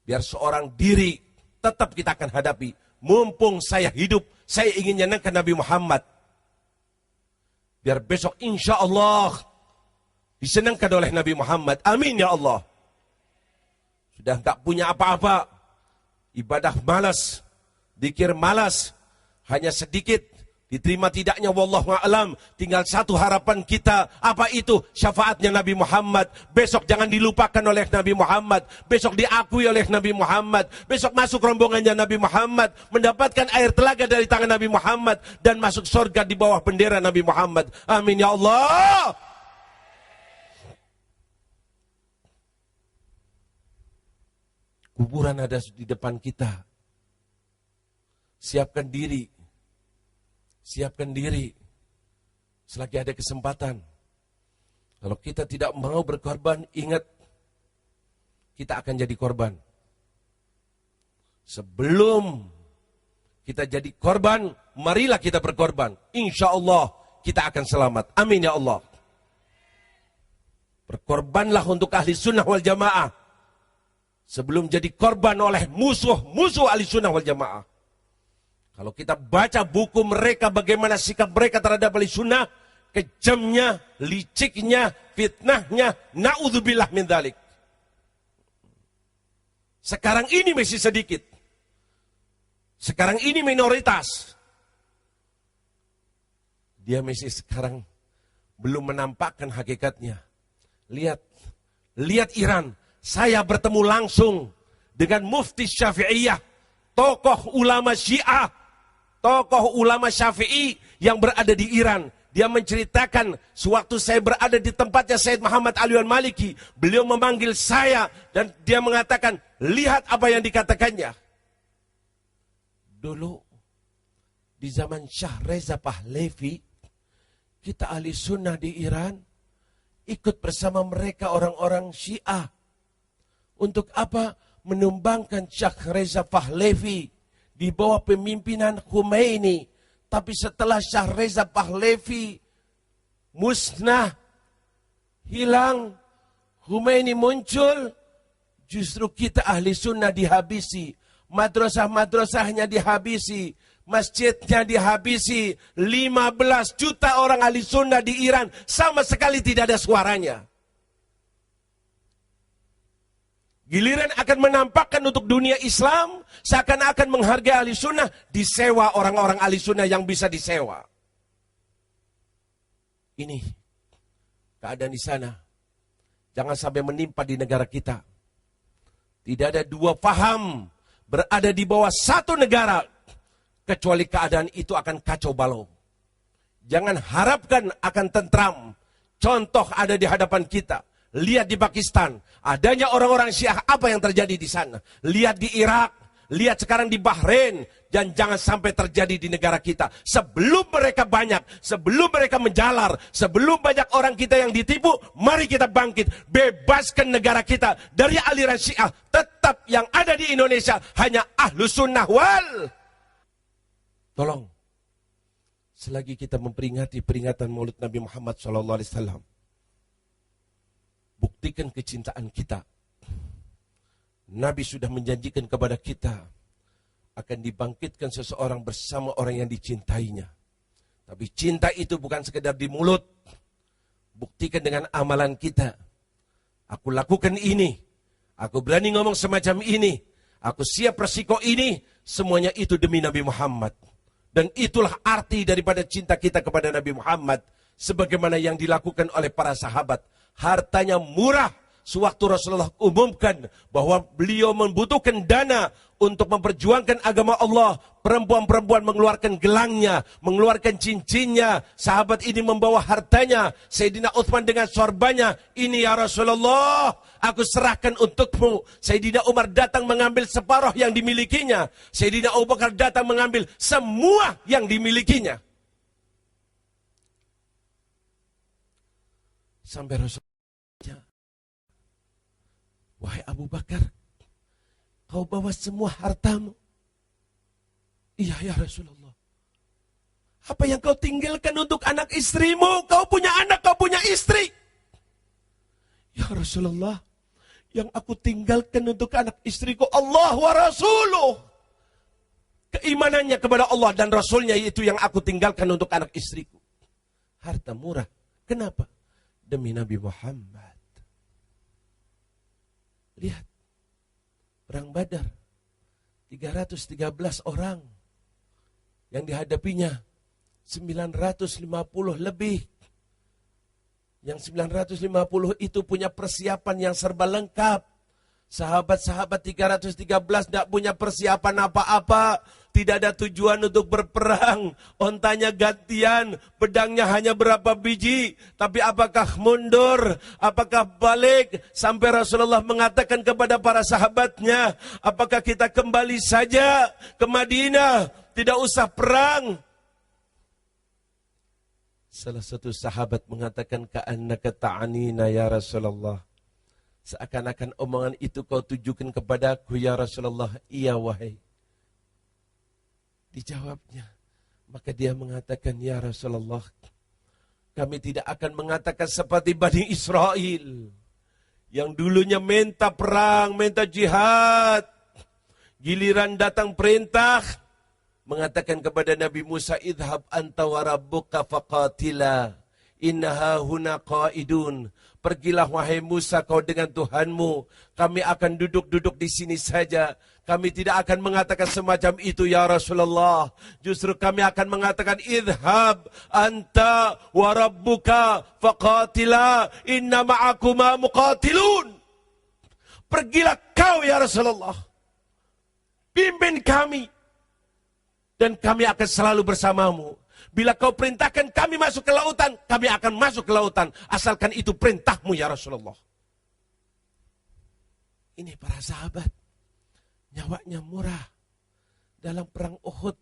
Biar seorang diri tetap kita akan hadapi. Mumpung saya hidup, saya ingin nyenangkan Nabi Muhammad. Biar besok insya Allah disenangkan oleh Nabi Muhammad. Amin ya Allah. Sudah gak punya apa-apa. Ibadah malas. Zikir malas. Hanya sedikit. Diterima tidaknya wallahu a'lam. Tinggal satu harapan kita. Apa itu? Syafaatnya Nabi Muhammad. Besok jangan dilupakan oleh Nabi Muhammad. Besok diakui oleh Nabi Muhammad. Besok masuk rombongannya Nabi Muhammad. Mendapatkan air telaga dari tangan Nabi Muhammad. Dan masuk surga di bawah bendera Nabi Muhammad. Amin ya Allah. Kuburan ada di depan kita. Siapkan diri. Siapkan diri. Selagi ada kesempatan. Kalau kita tidak mau berkorban, ingat. Kita akan jadi korban. Sebelum kita jadi korban, marilah kita berkorban. Insya Allah kita akan selamat. Amin ya Allah. Berkorbanlah untuk ahli sunnah wal jamaah. Sebelum jadi korban oleh musuh-musuh ahli sunnah wal jamaah. Kalau kita baca buku mereka, bagaimana sikap mereka terhadap ahli sunnah, kejamnya, liciknya, fitnahnya, na'udzubillah min dzalik. Sekarang ini masih sedikit. Sekarang ini minoritas. Dia masih sekarang belum menampakkan hakikatnya. Lihat Iran. Saya bertemu langsung dengan Mufti Syafi'iyah, tokoh ulama Syiah, tokoh ulama Syafi'i yang berada di Iran. Dia menceritakan, sewaktu saya berada di tempatnya Sayyid Muhammad Ali al-Maliki, beliau memanggil saya dan dia mengatakan, lihat apa yang dikatakannya. Dulu, di zaman Syah Reza Pahlavi, kita ahli sunnah di Iran, ikut bersama mereka orang-orang Syiah. Untuk apa? Menumbangkan Syah Reza Pahlavi di bawah pemimpinan Khomeini. Tapi setelah Syah Reza Pahlavi musnah, hilang, Khomeini muncul, justru kita ahli sunnah dihabisi. Madrasah-madrasahnya dihabisi. Masjidnya dihabisi. 15 juta orang ahli sunnah di Iran sama sekali tidak ada suaranya. Giliran akan menampakkan untuk dunia Islam, seakan-akan menghargai ahli sunnah, disewa orang-orang ahli sunnah yang bisa disewa. Ini keadaan di sana. Jangan sampai menimpa di negara kita. Tidak ada dua paham berada di bawah satu negara, kecuali keadaan itu akan kacau balau. Jangan harapkan akan tentram. Contoh ada di hadapan kita. Lihat di Pakistan, adanya orang-orang Syiah, apa yang terjadi di sana. Lihat di Irak, lihat sekarang di Bahrain, dan jangan sampai terjadi di negara kita. Sebelum mereka banyak, sebelum mereka menjalar, sebelum banyak orang kita yang ditipu, mari kita bangkit, bebaskan negara kita dari aliran Syiah. Tetap yang ada di Indonesia hanya Ahlus Sunnah wal. Tolong, selagi kita memperingati peringatan Maulid Nabi Muhammad SAW, buktikan kecintaan kita. Nabi sudah menjanjikan kepada kita akan dibangkitkan seseorang bersama orang yang dicintainya. Tapi cinta itu bukan sekedar di mulut. Buktikan dengan amalan kita. Aku lakukan ini. Aku berani ngomong semacam ini. Aku siap resiko ini. Semuanya itu demi Nabi Muhammad. Dan itulah arti daripada cinta kita kepada Nabi Muhammad. Sebagaimana yang dilakukan oleh para sahabat. Hartanya murah. Sewaktu Rasulullah umumkan bahwa beliau membutuhkan dana untuk memperjuangkan agama Allah. Perempuan-perempuan mengeluarkan gelangnya, mengeluarkan cincinnya. Sahabat ini membawa hartanya. Sayyidina Uthman dengan sorbanya. Ini ya Rasulullah, aku serahkan untukmu. Sayyidina Umar datang mengambil separuh yang dimilikinya. Sayyidina Abu Bakar datang mengambil semua yang dimilikinya. Sampai Rasulullah, wahai Abu Bakar, kau bawa semua hartamu. Iya ya Rasulullah. Apa yang kau tinggalkan untuk anak istrimu? Kau punya anak, kau punya istri. Ya Rasulullah, yang aku tinggalkan untuk anak istriku Allah wa Rasuluh. Keimanannya kepada Allah dan Rasulnya itu yang aku tinggalkan untuk anak istriku. Harta murah. Kenapa? Demi Nabi Muhammad. Lihat. Perang Badar. 313 orang. Yang dihadapinya 950 lebih. Yang 950 itu punya persiapan yang serba lengkap. Sahabat-sahabat 313 tidak punya persiapan apa-apa. Tidak ada tujuan untuk berperang. Ontanya gantian, pedangnya hanya berapa biji. Tapi apakah mundur? Apakah balik? Sampai Rasulullah mengatakan kepada para sahabatnya, apakah kita kembali saja ke Madinah? Tidak usah perang. Salah satu sahabat mengatakan, ka'annaka ta'anina ya Rasulullah. Seakan-akan omongan itu kau tujukan kepadaku ya Rasulullah. Iya wahai. Dijawabnya. Maka dia mengatakan, ya Rasulullah, kami tidak akan mengatakan seperti Bani Israel. Yang dulunya minta perang, minta jihad. Giliran datang perintah, mengatakan kepada Nabi Musa, idhab anta wa rabbuka faqatila innaha huna qaidun. Pergilah wahai Musa, kau dengan Tuhanmu. Kami akan duduk-duduk di sini saja. Kami tidak akan mengatakan semacam itu ya Rasulullah. Justru kami akan mengatakan, idhab anta wa rabbuka faqatila inna ma'akuma muqatilun. Pergilah kau ya Rasulullah. Pimpin kami. Dan kami akan selalu bersamamu. Bila kau perintahkan kami masuk ke lautan, kami akan masuk ke lautan. Asalkan itu perintahmu ya Rasulullah. Ini para sahabat. Nyawanya murah. Dalam perang Uhud,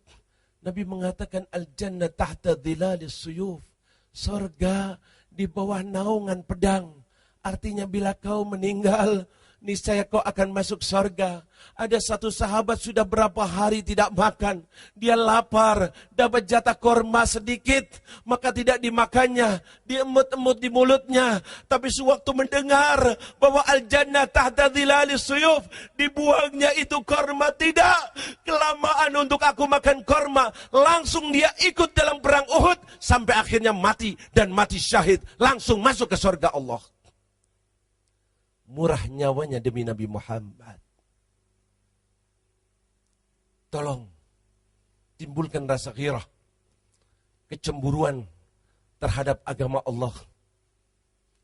Nabi mengatakan, al-jannah tahta dhilalis suyuf. Surga di bawah naungan pedang. Artinya bila kau meninggal, niscaya kau akan masuk surga. Ada satu sahabat sudah berapa hari tidak makan. Dia lapar, dapat jatah korma sedikit, maka tidak dimakannya. Diemut-emut di mulutnya. Tapi sewaktu mendengar bahwa al-jannah tahta dhilalis suyuf, dibuangnya itu korma. Tidak, kelamaan untuk aku makan korma. Langsung dia ikut dalam perang Uhud sampai akhirnya mati dan mati syahid. Langsung masuk ke surga Allah. Murah nyawanya demi Nabi Muhammad. Tolong timbulkan rasa ghirah, kecemburuan terhadap agama Allah.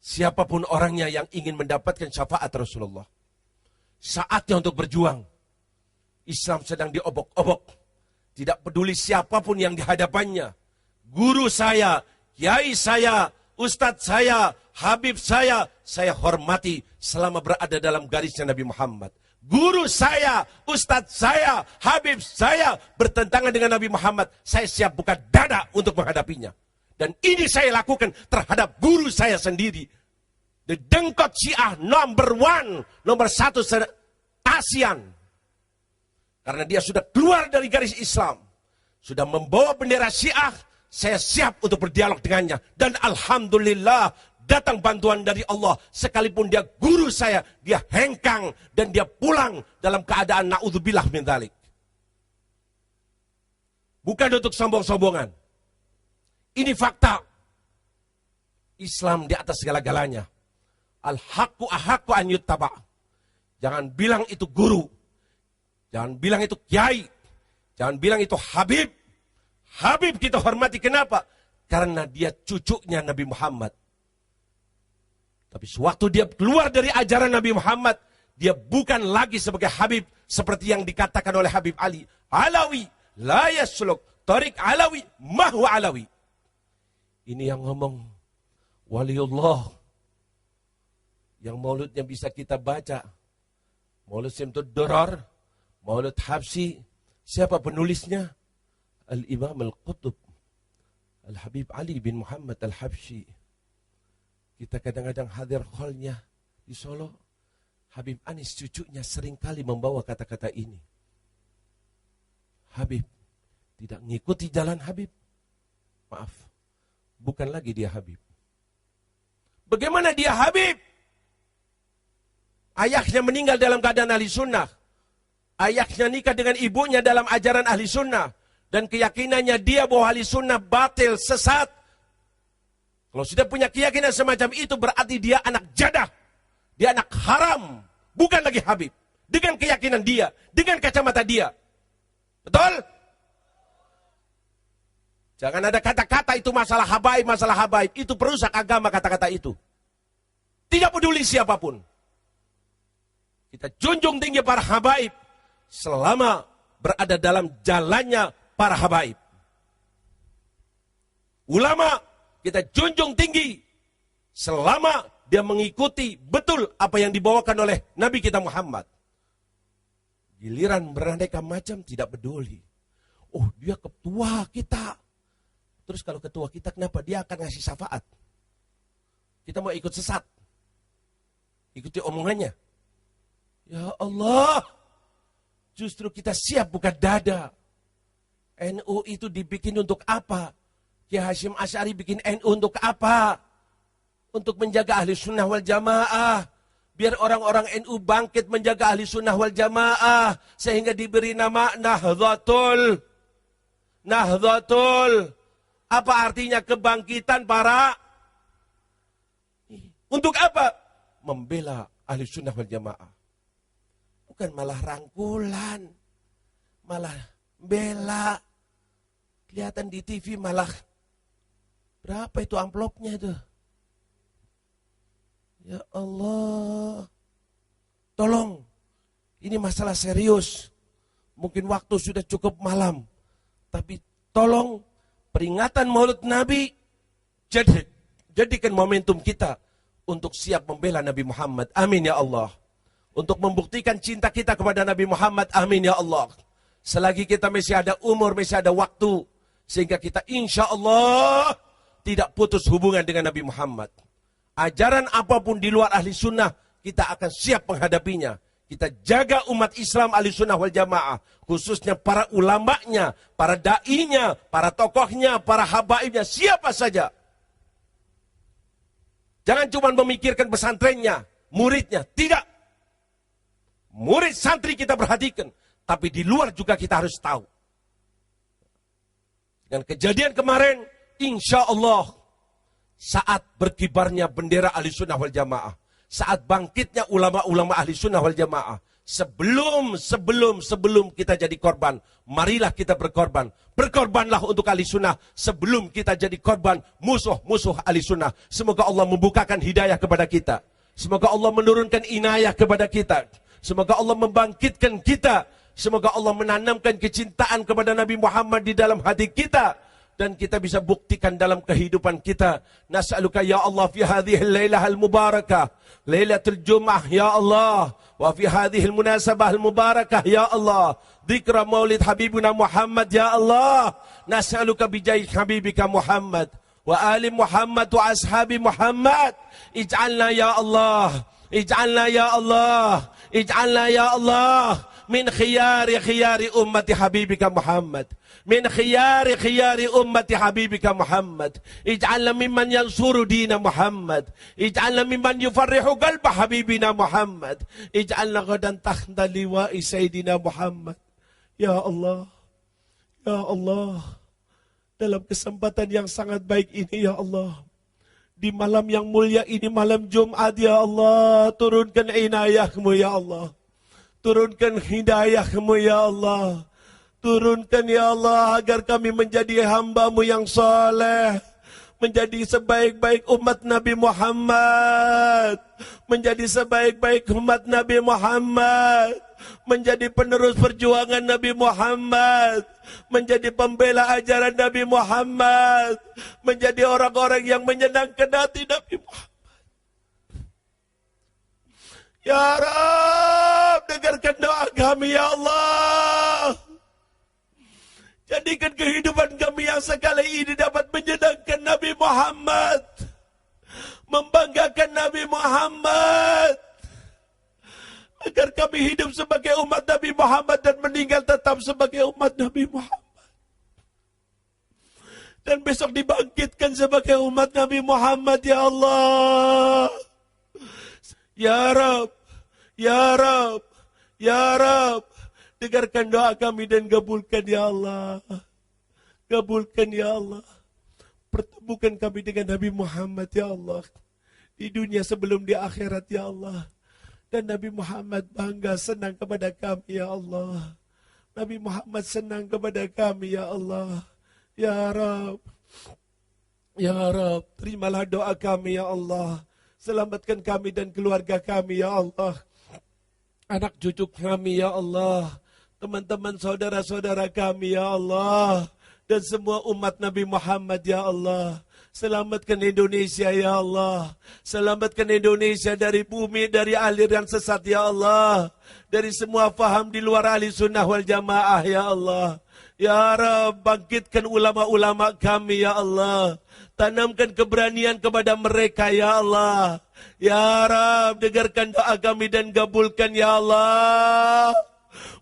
Siapapun orangnya yang ingin mendapatkan syafaat Rasulullah, saatnya untuk berjuang. Islam sedang diobok-obok. Tidak peduli siapapun yang dihadapannya. Guru saya, kiai saya, ustadz saya, habib saya hormati selama berada dalam garisnya Nabi Muhammad. Guru saya, ustadz saya, habib saya bertentangan dengan Nabi Muhammad. Saya siap buka dada untuk menghadapinya. Dan ini saya lakukan terhadap guru saya sendiri. The Dengkot Syiah nomor 1 ASEAN. Karena dia sudah keluar dari garis Islam. Sudah membawa bendera Syiah. Saya siap untuk berdialog dengannya. Dan alhamdulillah datang bantuan dari Allah. Sekalipun dia guru saya, dia hengkang dan dia pulang dalam keadaan na'udzubillah min dzalik. Bukan untuk sombong-sombongan. Ini fakta. Islam di atas segala-galanya. Al-haqqu ahaqqu an yuttaba. Jangan bilang itu guru. Jangan bilang itu kiai. Jangan bilang itu habib. Habib kita hormati. Kenapa? Karena dia cucunya Nabi Muhammad. Tapi sewaktu dia keluar dari ajaran Nabi Muhammad, dia bukan lagi sebagai Habib seperti yang dikatakan oleh Habib Ali. Alawi, la yasluk tariq alawi ma huwa alawi. Ini yang ngomong waliullah. Yang mauludnya bisa kita baca. Maulud Simtud Durar, Maulud Habsyi. Siapa penulisnya? Al-Imam Al-Qutb Al-Habib Ali bin Muhammad Al-Habsyi. Kita kadang-kadang hadir hallnya di Solo. Habib Anis cucunya seringkali membawa kata-kata ini. Habib tidak ngikuti jalan Habib. Maaf, bukan lagi dia Habib. Bagaimana dia Habib? Ayahnya meninggal dalam keadaan ahli sunnah. Ayahnya nikah dengan ibunya dalam ajaran ahli sunnah. Dan keyakinannya dia bahwa ahli sunnah batil, sesat. Kalau sudah punya keyakinan semacam itu berarti dia anak jadah. Dia anak haram. Bukan lagi Habib. Dengan keyakinan dia. Dengan kacamata dia. Betul? Jangan ada kata-kata itu masalah habaib. Itu perusak agama kata-kata itu. Tidak peduli siapapun. Kita junjung tinggi para habaib. Selama berada dalam jalannya para habaib. Ulama kita junjung tinggi. Selama dia mengikuti betul apa yang dibawakan oleh Nabi kita Muhammad. Giliran beraneka macam tidak peduli. Oh, dia ketua kita. Terus kalau ketua kita kenapa? Dia akan ngasih syafaat. Kita mau ikut sesat. Ikuti omongannya. Ya Allah. Justru kita siap buka dada. NU itu dibikin untuk apa? Kiai Hasyim Asy'ari bikin NU untuk apa? Untuk menjaga ahli sunnah wal jamaah. Biar orang-orang NU bangkit menjaga ahli sunnah wal jamaah. Sehingga diberi nama Nahdlatul. Nahdlatul. Apa artinya kebangkitan para? Untuk apa? Membela ahli sunnah wal jamaah. Bukan malah rangkulan. Malah bela. Kelihatan di TV malah. Berapa itu amplopnya itu? Ya Allah. Tolong. Ini masalah serius. Mungkin waktu sudah cukup malam. Tapi tolong peringatan Maulid Nabi. Jadikan momentum kita untuk siap membela Nabi Muhammad. Amin ya Allah. Untuk membuktikan cinta kita kepada Nabi Muhammad. Amin ya Allah. Selagi kita masih ada umur, masih ada waktu. Sehingga kita insya Allah tidak putus hubungan dengan Nabi Muhammad. Ajaran apapun di luar ahli sunnah, kita akan siap menghadapinya. Kita jaga umat Islam ahli sunnah wal jamaah. Khususnya para ulamanya, para da'inya, para tokohnya, para habaibnya, siapa saja. Jangan cuma memikirkan pesantrennya, muridnya. Tidak. Murid santri kita perhatikan. Tapi di luar juga kita harus tahu. Dan kejadian kemarin, insya Allah, saat berkibarnya bendera ahli sunnah wal jamaah, saat bangkitnya ulama-ulama ahli sunnah wal jamaah, sebelum kita jadi korban, marilah kita berkorban. Berkorbanlah untuk ahli sunnah sebelum kita jadi korban musuh-musuh ahli sunnah. Semoga Allah membukakan hidayah kepada kita. Semoga Allah menurunkan inayah kepada kita. Semoga Allah membangkitkan kita. Semoga Allah menanamkan kecintaan kepada Nabi Muhammad di dalam hati kita. Dan kita bisa buktikan dalam kehidupan kita. Nas'aluka ya Allah fi hadhihi al-lailah al-mubarakah. Lailatul Jum'ah ya Allah. Wa fi hadhihi al-munasabah al-mubarakah ya Allah. Dzikra maulid Habibuna Muhammad ya Allah. Nas'aluka bijai Habibika Muhammad. Wa ali Muhammad wa ashabi Muhammad. Ij'alna ya Allah. Ij'alna ya Allah. Ij'alna ya Allah. Min khiyari ummati Habibika Muhammad. Min khiyari ummati Habibika Muhammad. Ij'alna mimman yansuru dina Muhammad. Ij'alna mimman yufarrihu qalba Habibina Muhammad. Ij'alna ghadan tahta liwa'i Sayyidina Muhammad. Ya Allah. Ya Allah. Dalam kesempatan yang sangat baik ini ya Allah. Di malam yang mulia ini, malam Jumat ya Allah. Turunkan inayah-Mu ya Allah. Turunkan hidayah-Mu ya Allah. Turunkan ya Allah agar kami menjadi hamba-Mu yang saleh. Menjadi sebaik-baik umat Nabi Muhammad. Menjadi sebaik-baik umat Nabi Muhammad. menjadi penerus perjuangan Nabi Muhammad, menjadi pembela ajaran Nabi Muhammad, menjadi orang-orang yang menyenangkan hati Nabi Muhammad. Ya Rabb, dengarkan doa kami ya Allah. Jadikan kehidupan kami yang sekali ini dapat menyenangkan Nabi Muhammad, membanggakan Nabi Muhammad, agar kami hidup sebagai umat Nabi Muhammad dan meninggal tetap sebagai umat Nabi Muhammad. Dan besok dibangkitkan sebagai umat Nabi Muhammad ya Allah. Ya Rabb, ya Rabb, ya Rabb, dengarkan doa kami dan kabulkan ya Allah. Kabulkan ya Allah. Pertemukan kami dengan Nabi Muhammad ya Allah. Di dunia sebelum di akhirat ya Allah. Dan Nabi Muhammad bangga senang kepada kami ya Allah. Nabi Muhammad senang kepada kami ya Allah. Ya Rabb, ya Rabb, terimalah doa kami ya Allah. Selamatkan kami dan keluarga kami ya Allah. Anak cucu kami ya Allah. Teman-teman saudara-saudara kami ya Allah. Dan semua umat Nabi Muhammad ya Allah. Selamatkan Indonesia ya Allah. Selamatkan Indonesia dari bumi, dari aliran sesat ya Allah. Dari semua faham di luar ahli sunnah wal jamaah ya Allah. Ya Rabb, bangkitkan ulama-ulama kami ya Allah. Tanamkan keberanian kepada mereka ya Allah. Ya Rabb, dengarkan doa kami dan kabulkan ya Allah.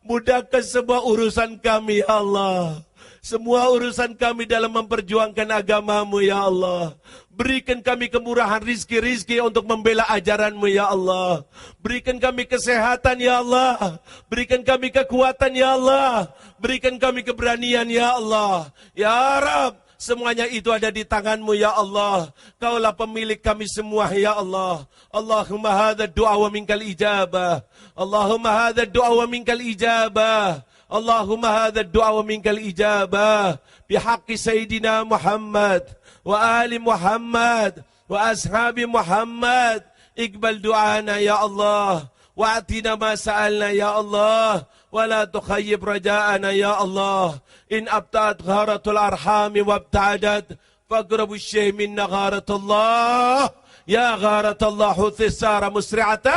Mudahkan semua urusan kami ya Allah. Semua urusan kami dalam memperjuangkan agamamu ya Allah. Berikan kami kemurahan rizki-rizki untuk membela ajaranmu ya Allah. Berikan kami kesehatan ya Allah. Berikan kami kekuatan ya Allah. Berikan kami keberanian ya Allah. Ya Rabb, semuanya itu ada di tanganmu ya Allah. Kaulah pemilik kami semua ya Allah. Allahumma hadha du'a wa minkal ijabah. Allahumma hadha du'a wa minkal ijabah. Allahumma hadha du'a wa minkal ijabah. Bihaqqi Sayyidina Muhammad wa ali Muhammad wa ashabi Muhammad. Iqbal du'ana ya Allah. Wa'atina ma sa'alna ya Allah. ولا تخيب رجاءنا يا الله إن أبتعت غارة الأرحام وابتعدت فاقرب الشيء من غارة الله يا غارة الله حث السارة مسرعة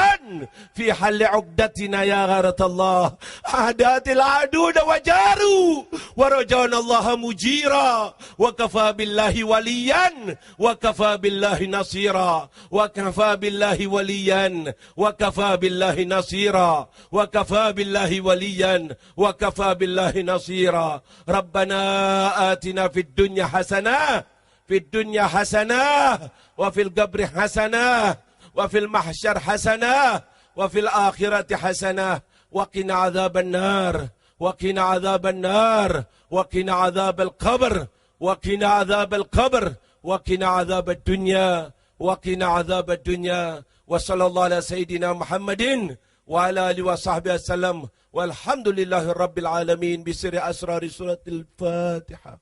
في حل عقدتنا يا غارة الله أعداد العدود وجاروا ورجونا الله مجيرا وكفى بالله وليا وكفى بالله نصيرا وكفى بالله وليا وكفى بالله نصيرا وكفى بالله وليا وكفى بالله نصيرا ربنا آتنا في الدنيا حسنة في الدنيا حسنة وفي القبر حسنة وفي المحشر حسنة وفي الآخرة حسنة وقنا عذاب النار وقنا عذاب النار وقنا عذاب القبر وقنا عذاب القبر وقنا عذاب الدنيا وقنا عذاب الدنيا وصلى الله على سيدنا محمد وعلى آله وصحبه وسلم والحمد لله رب العالمين بسر أسرار سورة الفاتحة.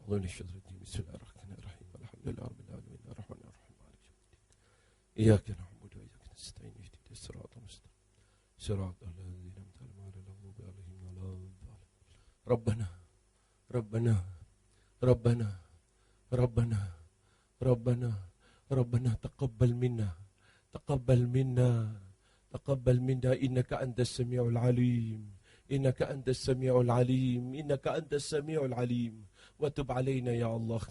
بسم الله الرحمن الرحيم الحمد لله رب العالمين الرحمن الرحيم مالك يوم الدين إياك نعبد وإياك نستعين اهدنا الصراط المستقيم صراط الذين أنعمت عليهم غير المغضوب عليهم ولا الضالين ربنا ربنا ربنا ربنا ربنا ربنا تقبل منا تقبل منا تقبل منا إنك أنت السميع العليم إنك أنت السميع العليم إنك أنت السميع العليم وتب علينا يا الله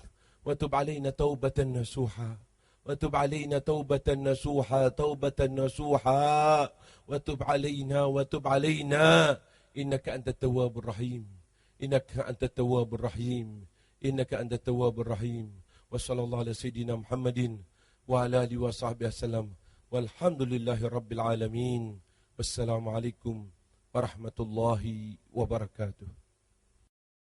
وتب علينا توبة نصوحا وتب علينا توبة نصوحا توبة نصوحا وتب علينا إنك أنت التواب الرحيم إنك أنت التواب الرحيم إنك أنت التواب الرحيم وصلى الله على سيدنا محمد وعلى آله وصحبه وسلم والحمد لله رب العالمين والسلام عليكم ورحمة الله وبركاته.